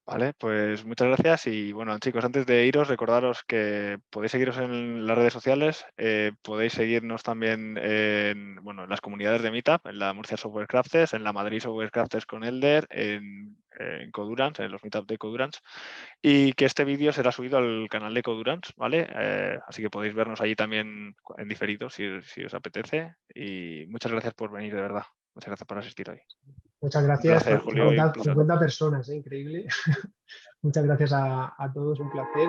Vale, pues muchas gracias y bueno, chicos, antes de iros, recordaros que podéis seguiros en las redes sociales, podéis seguirnos también en las comunidades de Meetup, en la Murcia Software Crafters, en la Madrid Software Crafters con Elder, en Codurance, en los Meetup de Codurance, y que este vídeo será subido al canal de Codurance, ¿vale? Así que podéis vernos allí también en diferido si os apetece y muchas gracias por venir, de verdad. Muchas gracias por asistir hoy. Muchas Un gracias. placer, Julio. 50 personas, increíble. Muchas gracias a todos, un placer.